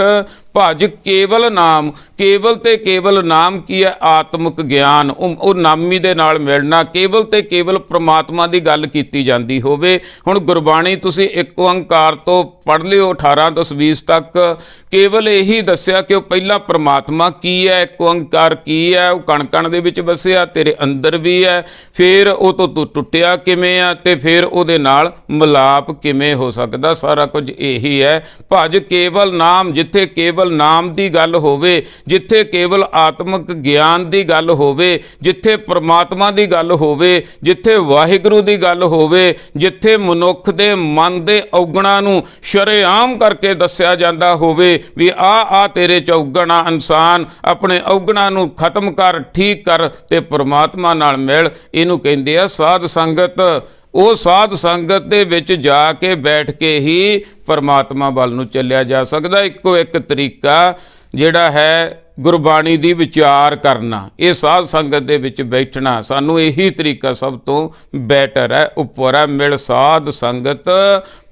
ਭਜ ਕੇਵਲ ਨਾਮ। ਕੇਵਲ ਤੇ ਕੇਵਲ ਨਾਮ ਕੀ ਹੈ? ਆਤਮਿਕ ਗਿਆਨ। ਉਹ ਨਾਮੀ ਦੇ ਨਾਲ ਮਿਲਣਾ, ਕੇਵਲ ਤੇ ਕੇਵਲ ਪ੍ਰਮਾਤਮਾ ਦੀ ਗੱਲ ਕੀਤੀ ਜਾਂਦੀ ਹੋਵੇ। ਹੁਣ ਗੁਰਬਾਣੀ ਤੁਸੀਂ ਇੱਕ ਓੰਕਾਰ ਤੋਂ ਪੜ੍ਹ ਲਿਓ 18 ਤੋਂ 20 ਤੱਕ, ਕੇਵਲ ਇਹੀ ਦੱਸਿਆ ਕਿ ਉਹ ਪਹਿਲਾਂ ਪ੍ਰਮਾਤਮਾ ਕੀ ਹੈ, ਇੱਕ ਓੰਕਾਰ ਕੀ ਹੈ, ਉਹ ਕਣ ਕਣ ਦੇ ਵਿੱਚ ਵਸਿਆ, ਤੇਰੇ ਅੰਦਰ ਵੀ ਹੈ, ਫਿਰ ਉਹ ਤੋਂ ਤੂੰ ਟੁੱਟਿਆ ਕਿਵੇਂ ਆ, ਤੇ ਫਿਰ ਉਹਦੇ ਨਾਲ ਮਿਲਾਪ ਕਿਵੇਂ ਹੋ ਸਕਦਾ। ਸਾਰਾ ਕੁਝ ਇਹੀ ਹੈ। ਭਜ ਕੇਵਲ ਨਾਮ। ਜਿੱਥੇ ਕੇਵਲ ਨਾਮ ਦੀ ਗੱਲ ਹੋਵੇ, ਜਿੱਥੇ ਕੇਵਲ ਆਤਮਿਕ ਗਿਆਨ ਦੀ ਗੱਲ ਹੋਵੇ, ਜਿੱਥੇ ਪ੍ਰਮਾਤਮਾ ਦੀ ਗੱਲ ਹੋਵੇ, ਜਿੱਥੇ ਵਾਹਿਗੁਰੂ ਦੀ ਗੱਲ ਹੋਵੇ, ਜਿੱਥੇ ਮਨੁੱਖ ਦੇ ਮਨ ਦੇ ਔਗਣਾਂ ਨੂੰ ਸ਼ਰੇਆਮ ਕਰਕੇ ਦੱਸਿਆ ਜਾਂਦਾ ਹੋਵੇ ਵੀ ਆ ਤੇਰੇ ਚ ਔਗਣ ਆ, ਇਨਸਾਨ ਆਪਣੇ ਔਗਣਾਂ ਨੂੰ ਖਤਮ ਕਰ, ਠੀਕ ਕਰ ਤੇ ਪ੍ਰਮਾਤਮਾ ਨਾਲ ਮਿਲ। ਇਹਨੂੰ ਕਹਿੰਦੇ ਆ ਸਾਧ ਸੰਗਤ। ਉਹ ਸਾਧ ਸੰਗਤ ਦੇ ਵਿੱਚ ਜਾ ਕੇ ਬੈਠ ਕੇ ਹੀ ਪਰਮਾਤਮਾ ਵੱਲ ਨੂੰ ਚੱਲਿਆ ਜਾ ਸਕਦਾ। ਇੱਕੋ ਇੱਕ ਤਰੀਕਾ ਜਿਹੜਾ ਹੈ ਗੁਰਬਾਣੀ ਦੀ ਵਿਚਾਰ ਕਰਨਾ, ਇਹ ਸਾਧ ਸੰਗਤ ਦੇ ਵਿੱਚ ਬੈਠਣਾ। ਸਾਨੂੰ ਇਹੀ ਤਰੀਕਾ ਸਭ ਤੋਂ ਬੈਟਰ ਹੈ, ਉੱਪਰ ਹੈ। ਮਿਲ ਸਾਧ ਸੰਗਤ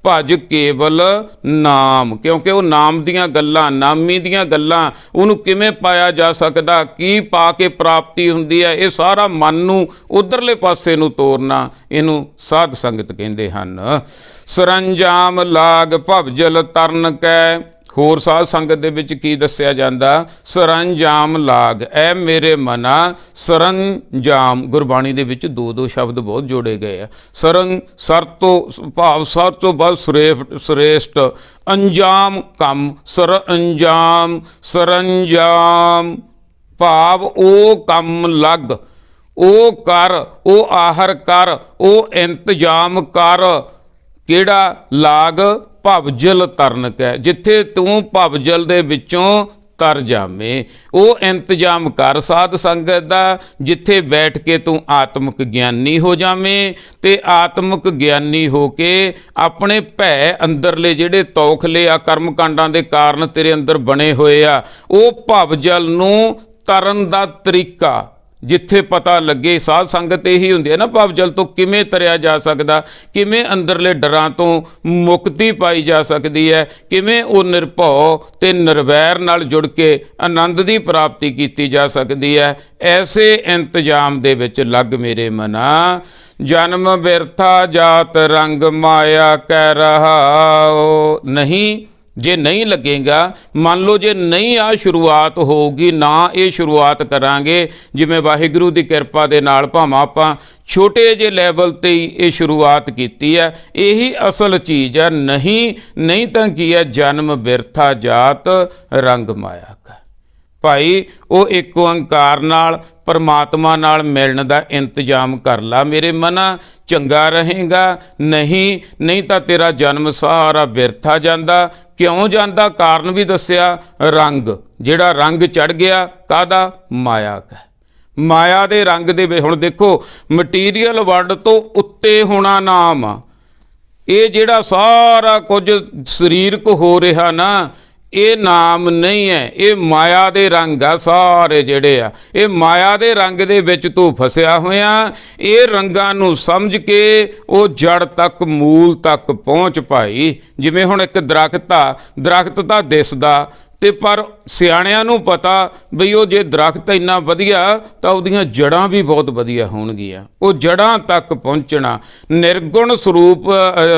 ਭਜ ਕੇਵਲ ਨਾਮ। ਕਿਉਂਕਿ ਉਹ ਨਾਮ ਦੀਆਂ ਗੱਲਾਂ, ਨਾਮੀ ਦੀਆਂ ਗੱਲਾਂ, ਉਹਨੂੰ ਕਿਵੇਂ ਪਾਇਆ ਜਾ ਸਕਦਾ, ਕੀ ਪਾ ਕੇ ਪ੍ਰਾਪਤੀ ਹੁੰਦੀ ਹੈ, ਇਹ ਸਾਰਾ ਮਨ ਨੂੰ ਉਧਰਲੇ ਪਾਸੇ ਨੂੰ ਤੋਰਨਾ, ਇਹਨੂੰ ਸਾਧ ਸੰਗਤ ਕਹਿੰਦੇ ਹਨ। ਸਰੰਜਾਮ ਲਾਗ ਭਵਜਲ ਤਰਨ ਕੈ। ਹੋਰ ਸਾਧ ਸੰਗਤ ਦੇ ਵਿੱਚ ਕੀ ਦੱਸਿਆ ਜਾਂਦਾ? ਸਰੰਜਾਮ ਲਾਗ। ਐ ਮੇਰੇ ਮਨਾ, ਸਰੰਜਾਮ। ਗੁਰਬਾਣੀ ਦੇ ਵਿੱਚ ਦੋ ਸ਼ਬਦ ਬਹੁਤ ਜੋੜੇ ਗਏ ਆ। ਸਰ ਤੋਂ ਭਾਵ ਸਰ ਤੋਂ ਬਾਅਦ ਸ੍ਰੇਸ਼ਟ, ਅੰਜਾਮ ਕੰਮ, ਸਰੰਜਾਮ। ਸਰੰਜਾਮ ਭਾਵ ਉਹ ਕੰਮ ਲੱਗ, ਉਹ ਕਰ, ਉਹ ਆਹਰ ਕਰ, ਉਹ ਇੰਤਜ਼ਾਮ ਕਰ। ਕਿਹੜਾ? ਲਾਗ ਭਵਜਲ ਤਰਨ ਕੈ। ਜਿੱਥੇ ਤੂੰ ਭਵਜਲ ਦੇ ਵਿੱਚੋਂ ਤਰ ਜਾਵੇਂ, ਉਹ ਇੰਤਜ਼ਾਮ ਕਰ ਸਾਧ ਸੰਗਤ ਦਾ, ਜਿੱਥੇ ਬੈਠ ਕੇ ਤੂੰ ਆਤਮਿਕ ਗਿਆਨੀ ਹੋ ਜਾਵੇਂ। ਤੇ ਆਤਮਿਕ ਗਿਆਨੀ ਹੋ ਕੇ ਆਪਣੇ ਭੈ ਅੰਦਰਲੇ ਜਿਹੜੇ ਤੌਖਲੇ ਆ, ਕਰਮ ਕਾਂਡਾਂ ਦੇ ਕਾਰਨ ਤੇਰੇ ਅੰਦਰ ਬਣੇ ਹੋਏ ਆ, ਉਹ ਭਵਜਲ ਨੂੰ ਤਰਨ ਦਾ ਤਰੀਕਾ ਜਿੱਥੇ ਪਤਾ ਲੱਗੇ। ਸਾਧ ਸੰਗਤ ਇਹੀ ਹੁੰਦੀ ਹੈ ਨਾ, ਭਵਜਲ ਤੋਂ ਕਿਵੇਂ ਤਰਿਆ ਜਾ ਸਕਦਾ, ਕਿਵੇਂ ਅੰਦਰਲੇ ਡਰਾਂ ਤੋਂ ਮੁਕਤੀ ਪਾਈ ਜਾ ਸਕਦੀ ਹੈ, ਕਿਵੇਂ ਉਹ ਨਿਰਭਉ ਤੇ ਨਿਰਵੈਰ ਨਾਲ ਜੁੜ ਕੇ ਆਨੰਦ ਦੀ ਪ੍ਰਾਪਤੀ ਕੀਤੀ ਜਾ ਸਕਦੀ ਹੈ। ਐਸੇ ਇੰਤਜ਼ਾਮ ਦੇ ਵਿੱਚ ਲੱਗ ਮੇਰੇ ਮਨਾ। ਜਨਮ ਬਿਰਥਾ ਜਾਤ ਰੰਗ ਮਾਇਆ ਕਹਿ ਰਹਾਓ। ਨਹੀਂ, ਜੇ ਨਹੀਂ ਲੱਗੇਗਾ, ਮੰਨ ਲਓ ਜੇ ਨਹੀਂ ਆ ਸ਼ੁਰੂਆਤ ਹੋਊਗੀ, ਨਾ ਇਹ ਸ਼ੁਰੂਆਤ ਕਰਾਂਗੇ ਜਿਵੇਂ ਵਾਹਿਗੁਰੂ ਦੀ ਕਿਰਪਾ ਦੇ ਨਾਲ, ਭਾਵੇਂ ਆਪਾਂ ਛੋਟੇ ਜਿਹੇ ਲੈਵਲ 'ਤੇ ਹੀ ਇਹ ਸ਼ੁਰੂਆਤ ਕੀਤੀ ਹੈ, ਇਹੀ ਅਸਲ ਚੀਜ਼ ਹੈ। ਨਹੀਂ ਤਾਂ ਕੀ ਹੈ, ਜਨਮ ਬਿਰਥਾ ਜਾਤ ਰੰਗ ਮਾਇਆ ਕਾ। ਭਾਈ ਉਹ ਇੱਕ ਓੰਕਾਰ ਨਾਲ, ਪਰਮਾਤਮਾ ਨਾਲ ਮਿਲਣ ਦਾ ਇੰਤਜ਼ਾਮ ਕਰ ਲਾ ਮੇਰੇ ਮਨਾ, ਚੰਗਾ ਰਹੇਗਾ। ਨਹੀਂ ਤਾਂ ਤੇਰਾ ਜਨਮ ਸਾਰਾ ਬਿਰਥਾ ਜਾਂਦਾ। ਕਿਉਂ ਜਾਂਦਾ? ਕਾਰਨ ਵੀ ਦੱਸਿਆ, ਰੰਗ, ਜਿਹੜਾ ਰੰਗ ਚੜ ਗਿਆ ਕਾਹਦਾ? ਮਾਇਆ ਕਾ। ਮਾਇਆ ਦੇ ਰੰਗ ਦੇ ਵਿੱਚ ਹੁਣ ਦੇਖੋ, ਮਟੀਰੀਅਲ ਵਰਲਡ ਤੋਂ ਉੱਤੇ ਹੋਣਾ ਨਾਮ ਆ। ਇਹ ਜਿਹੜਾ ਸਾਰਾ ਕੁਝ ਸਰੀਰਕ ਹੋ ਰਿਹਾ ਨਾ, ਇਹ ਨਾਮ ਨਹੀਂ ਹੈ, ਇਹ ਮਾਇਆ ਦੇ ਰੰਗ ਆ ਸਾਰੇ ਜਿਹੜੇ ਆ। ਇਹ ਮਾਇਆ ਦੇ ਰੰਗ ਦੇ ਵਿੱਚ ਤੂੰ ਫਸਿਆ ਹੋਇਆ। ਇਹ ਰੰਗਾਂ ਨੂੰ ਸਮਝ ਕੇ ਉਹ ਜੜ ਤੱਕ, ਮੂਲ ਤੱਕ ਪਹੁੰਚ ਭਾਈ। ਜਿਵੇਂ ਹੁਣ ਇੱਕ ਦਰਖਤ ਤਾਂ ਦਿਸਦਾ, ਤੇ ਪਰ ਸਿਆਣਿਆਂ ਨੂੰ ਪਤਾ ਬਈ ਉਹ ਜੇ ਦਰਖਤ ਇੰਨਾ ਵਧੀਆ ਤਾਂ ਉਹਦੀਆਂ ਜੜ੍ਹਾਂ ਵੀ ਬਹੁਤ ਵਧੀਆ ਹੋਣਗੀਆਂ। ਉਹ ਜੜ੍ਹਾਂ ਤੱਕ ਪਹੁੰਚਣਾ, ਨਿਰਗੁਣ ਸਰੂਪ,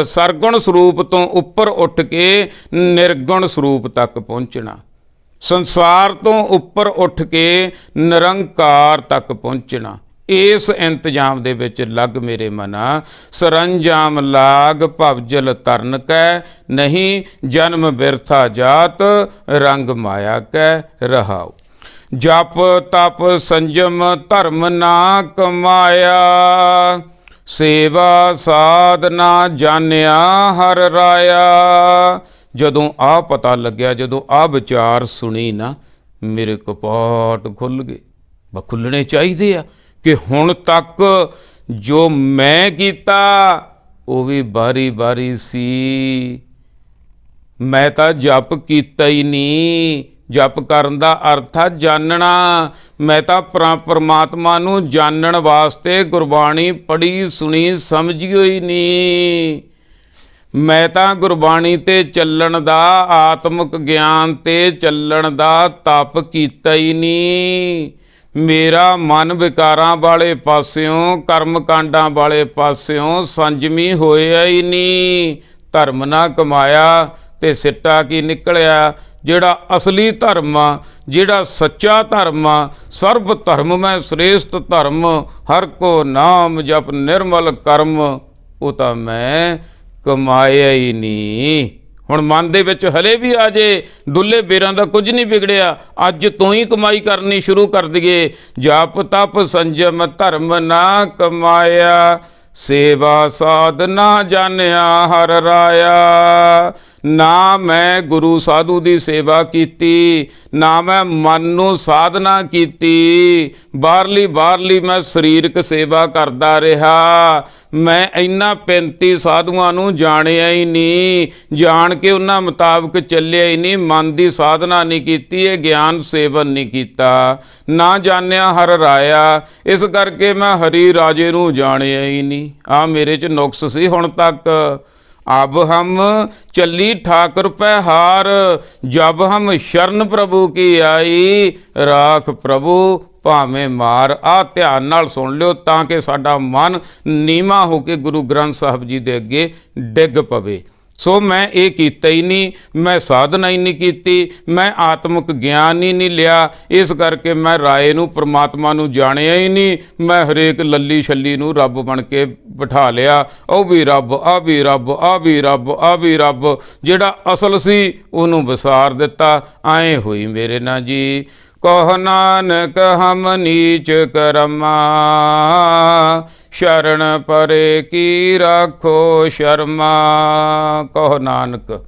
ਸਰਗੁਣ ਸਰੂਪ ਤੋਂ ਉੱਪਰ ਉੱਠ ਕੇ ਨਿਰਗੁਣ ਸਰੂਪ ਤੱਕ ਪਹੁੰਚਣਾ, ਸੰਸਾਰ ਤੋਂ ਉੱਪਰ ਉੱਠ ਕੇ ਨਿਰੰਕਾਰ ਤੱਕ ਪਹੁੰਚਣਾ। ਇਸ ਇੰਤਜ਼ਾਮ ਦੇ ਵਿੱਚ ਲੱਗ ਮੇਰੇ ਮਨਾ। ਸਰੰਜਾਮ ਲਾਗ ਭਵਜਲ ਤਰਨ ਕੈ, ਨਹੀਂ ਜਨਮ ਬਿਰਥਾ ਜਾਤ ਰੰਗ ਮਾਇਆ ਕੈ ਰਹਾਉ। ਜਪ ਤਪ ਸੰਜਮ ਧਰਮ ਨਾ ਕਮਾਇਆ, ਸੇਵਾ ਸਾਧਨਾ ਜਾਣਿਆ ਹਰ ਰਾਇਆ। ਜਦੋਂ ਆ ਪਤਾ ਲੱਗਿਆ, ਜਦੋਂ ਆ ਵਿਚਾਰ ਸੁਣੀ ਨਾ, ਮੇਰੇ ਕਪਾਟ ਖੁੱਲ੍ਹ ਗਏ। ਖੁੱਲ੍ਹਣੇ ਚਾਹੀਦੇ ਆ ਕਿ ਹੁਣ ਤੱਕ ਜੋ ਮੈਂ ਕੀਤਾ ਉਹ ਵੀ ਬਾਰੀ ਸੀ। ਮੈਂ ਤਾਂ ਜਪ ਕੀਤਾ ਹੀ ਨਹੀਂ। ਜਪ ਕਰਨ ਦਾ ਅਰਥ ਆ ਜਾਣਨਾ। ਮੈਂ ਤਾਂ ਪਰਮਾਤਮਾ ਨੂੰ ਜਾਣਨ ਵਾਸਤੇ ਗੁਰਬਾਣੀ ਪੜ੍ਹੀ ਸੁਣੀ ਸਮਝੀ ਹੋਈ ਨਹੀਂ। ਮੈਂ ਤਾਂ ਗੁਰਬਾਣੀ 'ਤੇ ਚੱਲਣ ਦਾ, ਆਤਮਿਕ ਗਿਆਨ 'ਤੇ ਚੱਲਣ ਦਾ ਤਪ ਕੀਤਾ ਹੀ ਨਹੀਂ। ਮੇਰਾ ਮਨ ਵਿਕਾਰਾਂ ਵਾਲੇ ਪਾਸਿਓਂ, ਕਰਮ ਕਾਂਡਾਂ ਵਾਲੇ ਪਾਸਿਓਂ ਸੰਜਮੀ ਹੋਇਆ ਹੀ ਨਹੀਂ। ਧਰਮ ਨਾ ਕਮਾਇਆ ਤੇ ਸਿੱਟਾ ਕੀ ਨਿਕਲਿਆ? ਜਿਹੜਾ ਅਸਲੀ ਧਰਮ ਆ, ਜਿਹੜਾ ਸੱਚਾ ਧਰਮ ਆ, ਸਰਬ ਧਰਮ ਮੈਂ ਸ੍ਰੇਸ਼ਟ ਧਰਮ, ਹਰ ਕੋ ਨਾਮ ਜਪ ਨਿਰਮਲ ਕਰਮ, ਉਹ ਤਾਂ ਮੈਂ ਕਮਾਇਆ ਹੀ ਨਹੀਂ। ਹੁਣ ਮਨ ਦੇ ਵਿੱਚ ਹਲੇ ਵੀ ਆ ਜੇ, ਦੁੱਲੇ ਬੇਰਾਂ ਦਾ ਕੁਝ ਨਹੀਂ ਵਿਗੜਿਆ, ਅੱਜ ਤੋਂ ਹੀ ਕਮਾਈ ਕਰਨੀ ਸ਼ੁਰੂ ਕਰ ਦਈਏ। ਜਪ ਤਪ ਸੰਜਮ ਧਰਮ ਨਾ ਕਮਾਇਆ, ਸੇਵਾ ਸਾਧਨਾ ਜਾਣਿਆ ਹਰ ਰਾਇਆ। ਨਾ ਮੈਂ ਗੁਰੂ ਸਾਧੂ ਦੀ ਸੇਵਾ ਕੀਤੀ, ਨਾ ਮੈਂ ਮਨ ਨੂੰ ਸਾਧਨਾ ਕੀਤੀ। ਬਾਹਰਲੀ ਮੈਂ ਸਰੀਰਕ ਸੇਵਾ ਕਰਦਾ ਰਿਹਾ। ਮੈਂ ਇਹਨਾਂ 35 ਸਾਧੂਆਂ ਨੂੰ ਜਾਣਿਆ ਹੀ ਨਹੀਂ, ਜਾਣ ਕੇ ਉਹਨਾਂ ਮੁਤਾਬਕ ਚੱਲਿਆ ਹੀ ਨਹੀਂ। ਮਨ ਦੀ ਸਾਧਨਾ ਨਹੀਂ ਕੀਤੀ, ਇਹ ਗਿਆਨ ਸੇਵਨ ਨਹੀਂ ਕੀਤਾ। ਨਾ ਜਾਣਿਆ ਹਰ ਰਾਇਆ, ਇਸ ਕਰਕੇ ਮੈਂ ਹਰੀ ਰਾਜੇ ਨੂੰ ਜਾਣਿਆ ਹੀ ਨਹੀਂ। ਆ ਮੇਰੇ 'ਚ ਨੁਕਸ ਸੀ ਹੁਣ ਤੱਕ। अब हम चली ठाकुर पे हार, जब हम शरण प्रभु की आई, राख प्रभु ਭਾਵੇਂ ਮਾਰ। ਆ ਧਿਆਨ ਨਾਲ ਸੁਣ ਲਿਓ ਤਾਂ ਕਿ ਸਾਡਾ ਮਨ ਨੀਵਾਂ ਹੋ ਕੇ ਗੁਰੂ ਗ੍ਰੰਥ ਸਾਹਿਬ ਜੀ ਦੇ ਅੱਗੇ ਡਿੱਗ ਪਵੇ। ਸੋ ਮੈਂ ਇਹ ਕੀਤਾ ਹੀ ਨਹੀਂ, ਮੈਂ ਸਾਧਨਾ ਹੀ ਨਹੀਂ ਕੀਤੀ, ਮੈਂ ਆਤਮਿਕ ਗਿਆਨ ਹੀ ਨਹੀਂ ਲਿਆ। ਇਸ ਕਰਕੇ ਮੈਂ ਰਾਏ ਨੂੰ, ਪਰਮਾਤਮਾ ਨੂੰ ਜਾਣਿਆ ਹੀ ਨਹੀਂ। ਮੈਂ ਹਰੇਕ ਲੱਲੀ ਛੱਲੀ ਨੂੰ ਰੱਬ ਬਣ ਕੇ ਬਿਠਾ ਲਿਆ। ਉਹ ਵੀ ਰੱਬ, ਆ ਵੀ ਰੱਬ, ਆ ਵੀ ਰੱਬ, ਆ ਵੀ ਰੱਬ। ਜਿਹੜਾ ਅਸਲ ਸੀ ਉਹਨੂੰ ਵਿਸਾਰ ਦਿੱਤਾ। ਐਂ ਹੋਈ ਮੇਰੇ ਨਾਲ ਜੀ। ਕਹੁ ਨਾਨਕ ਹਮ ਨੀਚ ਕਰਮਾ, ਸ਼ਰਨ ਪਰੇ ਕੀ ਰਾਖੋ ਸ਼ਰਮਾ। ਕਹੁ ਨਾਨਕ।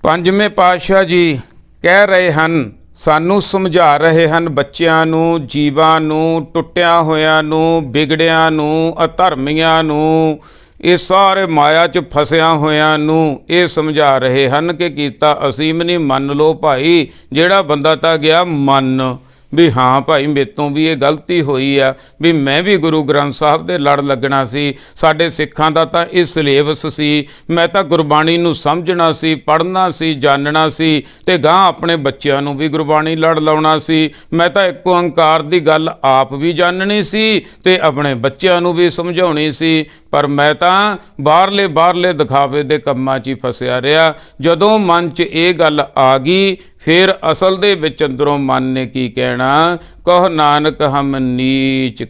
ਪੰਜਵੇਂ ਪਾਤਸ਼ਾਹ ਜੀ ਕਹਿ ਰਹੇ ਹਨ, ਸਾਨੂੰ ਸਮਝਾ ਰਹੇ ਹਨ, ਬੱਚਿਆਂ ਨੂੰ, ਜੀਵਾਂ ਨੂੰ, ਟੁੱਟਿਆਂ ਹੋਇਆਂ ਨੂੰ, ਵਿਗੜਿਆਂ ਨੂੰ, ਅਧਰਮੀਆਂ ਨੂੰ, ਇਹ ਸਾਰੇ ਮਾਇਆ 'ਚ ਫਸਿਆਂ ਹੋਇਆਂ ਨੂੰ ਇਹ ਸਮਝਾ ਰਹੇ ਹਨ ਕਿ ਕੀਤਾ ਅਸੀਂ ਵੀ ਨਹੀਂ। ਮੰਨ ਲਓ ਭਾਈ, ਜਿਹੜਾ ਬੰਦਾ ਤਾਂ ਗਿਆ ਮੰਨ, ਵੀ ਹਾਂ ਭਾਈ ਮੇਰੇ ਤੋਂ ਵੀ ਇਹ ਗਲਤੀ ਹੋਈ ਆ, ਵੀ ਮੈਂ ਵੀ ਗੁਰੂ ਗ੍ਰੰਥ ਸਾਹਿਬ ਦੇ ਲੜ ਲੱਗਣਾ ਸੀ। ਸਾਡੇ ਸਿੱਖਾਂ ਦਾ ਤਾਂ ਇਹ ਸਿਲੇਬਸ ਸੀ, ਮੈਂ ਤਾਂ ਗੁਰਬਾਣੀ ਨੂੰ ਸਮਝਣਾ ਸੀ, ਪੜ੍ਹਨਾ ਸੀ, ਜਾਣਨਾ ਸੀ, ਤੇ ਗਾਂ ਆਪਣੇ ਬੱਚਿਆਂ ਨੂੰ ਵੀ ਗੁਰਬਾਣੀ ਲੜ ਲਾਉਣਾ ਸੀ। ਮੈਂ ਤਾਂ ਇੱਕ ਓੰਕਾਰ ਦੀ ਗੱਲ ਆਪ ਵੀ ਜਾਣਨੀ ਸੀ ਤੇ ਆਪਣੇ ਬੱਚਿਆਂ ਨੂੰ ਵੀ ਸਮਝਾਉਣੀ ਸੀ। ਪਰ ਮੈਂ ਤਾਂ ਬਾਹਰਲੇ ਦਿਖਾਵੇ ਦੇ ਕੰਮਾਂ 'ਚ ਹੀ ਫਸਿਆ ਰਿਹਾ। ਜਦੋਂ ਮਨ 'ਚ ਇਹ ਗੱਲ ਆ ਗਈ, ਫਿਰ ਅਸਲ ਦੇ ਵਿੱਚ ਅੰਦਰੋਂ ਮਨ ਨੇ ਕੀ ਕਹਿਣਾ, ਕਹ ਨਾਨਕ ਹਮ ਨੀਚ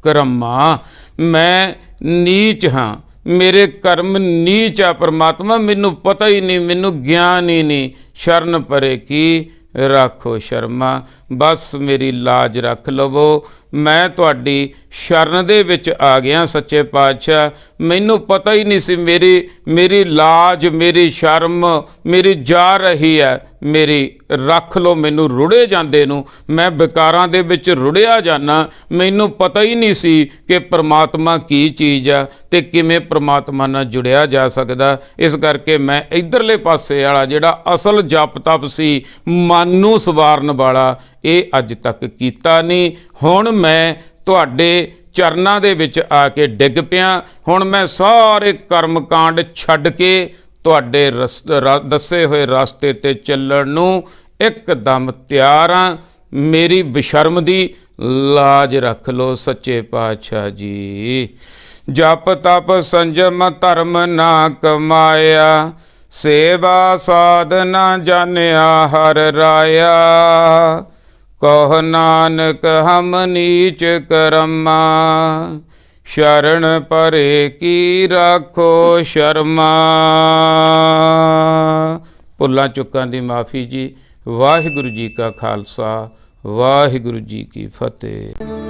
ਕਰਮਾ, ਮੈਂ ਨੀਚ ਹਾਂ, ਮੇਰੇ ਕਰਮ ਨੀਚ ਆ ਪਰਮਾਤਮਾ, ਮੈਨੂੰ ਪਤਾ ਹੀ ਨਹੀਂ, ਮੈਨੂੰ ਗਿਆਨ ਹੀ ਨਹੀਂ। ਸ਼ਰਨ ਪਰੇ ਕੀ ਰੱਖੋ ਸ਼ਰਮਾ, ਬਸ ਮੇਰੀ ਲਾਜ ਰੱਖ ਲਵੋ, ਮੈਂ ਤੁਹਾਡੀ ਸ਼ਰਨ ਦੇ ਵਿੱਚ ਆ ਗਿਆ ਸੱਚੇ ਪਾਤਸ਼ਾਹ। ਮੈਨੂੰ ਪਤਾ ਹੀ ਨਹੀਂ ਸੀ, ਮੇਰੀ ਲਾਜ, ਮੇਰੀ ਸ਼ਰਮ ਮੇਰੀ ਜਾ ਰਹੀ ਹੈ, ਮੇਰੀ ਰੱਖ ਲਓ ਮੈਨੂੰ ਰੁੜੇ ਜਾਂਦੇ ਨੂੰ। ਮੈਂ ਵਿਕਾਰਾਂ ਦੇ ਵਿੱਚ ਰੁੜਿਆ ਜਾਂਦਾ, ਮੈਨੂੰ ਪਤਾ ਹੀ ਨਹੀਂ ਸੀ ਕਿ ਪ੍ਰਮਾਤਮਾ ਕੀ ਚੀਜ਼ ਆ ਤੇ ਕਿਵੇਂ ਪ੍ਰਮਾਤਮਾ ਨਾਲ ਜੁੜਿਆ ਜਾ ਸਕਦਾ। ਇਸ ਕਰਕੇ ਮੈਂ ਇਧਰਲੇ ਪਾਸੇ ਵਾਲਾ ਜਿਹੜਾ ਅਸਲ ਜਪ ਤਪ ਸੀ, ਮਨ ਨੂੰ ਸਵਾਰਨ ਵਾਲਾ, ਇਹ ਅੱਜ ਤੱਕ ਕੀਤਾ ਨਹੀਂ। ਹੁਣ ਮੈਂ ਤੁਹਾਡੇ ਚਰਨਾਂ ਦੇ ਵਿੱਚ ਆ ਕੇ ਡਿੱਗ ਪਿਆ। ਹੁਣ ਮੈਂ ਸਾਰੇ ਕਰਮ ਕਾਂਡ ਛੱਡ ਕੇ ਤੁਹਾਡੇ ਦੱਸੇ ਹੋਏ ਰਸਤੇ 'ਤੇ ਚੱਲਣ ਨੂੰ ਇੱਕਦਮ ਤਿਆਰ ਹਾਂ। ਮੇਰੀ ਬਸ਼ਰਮ ਦੀ ਲਾਜ ਰੱਖ ਲਓ ਸੱਚੇ ਪਾਤਸ਼ਾਹ ਜੀ। ਜਪ ਤਪ ਸੰਜਮ ਧਰਮ ਨਾ ਕਮਾਇਆ, ਸੇਵਾ ਸਾਧਨਾ ਜਾਣਿਆ ਹਰ ਰਾਇਆ। ਕਹ ਨਾਨਕ ਹਮ ਨੀਚ ਕਰਮਾ, ਸ਼ਰਨ ਪਰੇ ਕੀ ਰੱਖੋ ਸ਼ਰਮਾ। ਭੁੱਲਾਂ ਚੁੱਕਾਂ ਦੀ ਮਾਫੀ ਜੀ। ਵਾਹਿਗੁਰੂ ਜੀ ਕਾ ਖਾਲਸਾ, ਵਾਹਿਗੁਰੂ ਜੀ ਕੀ ਫਤਿਹ।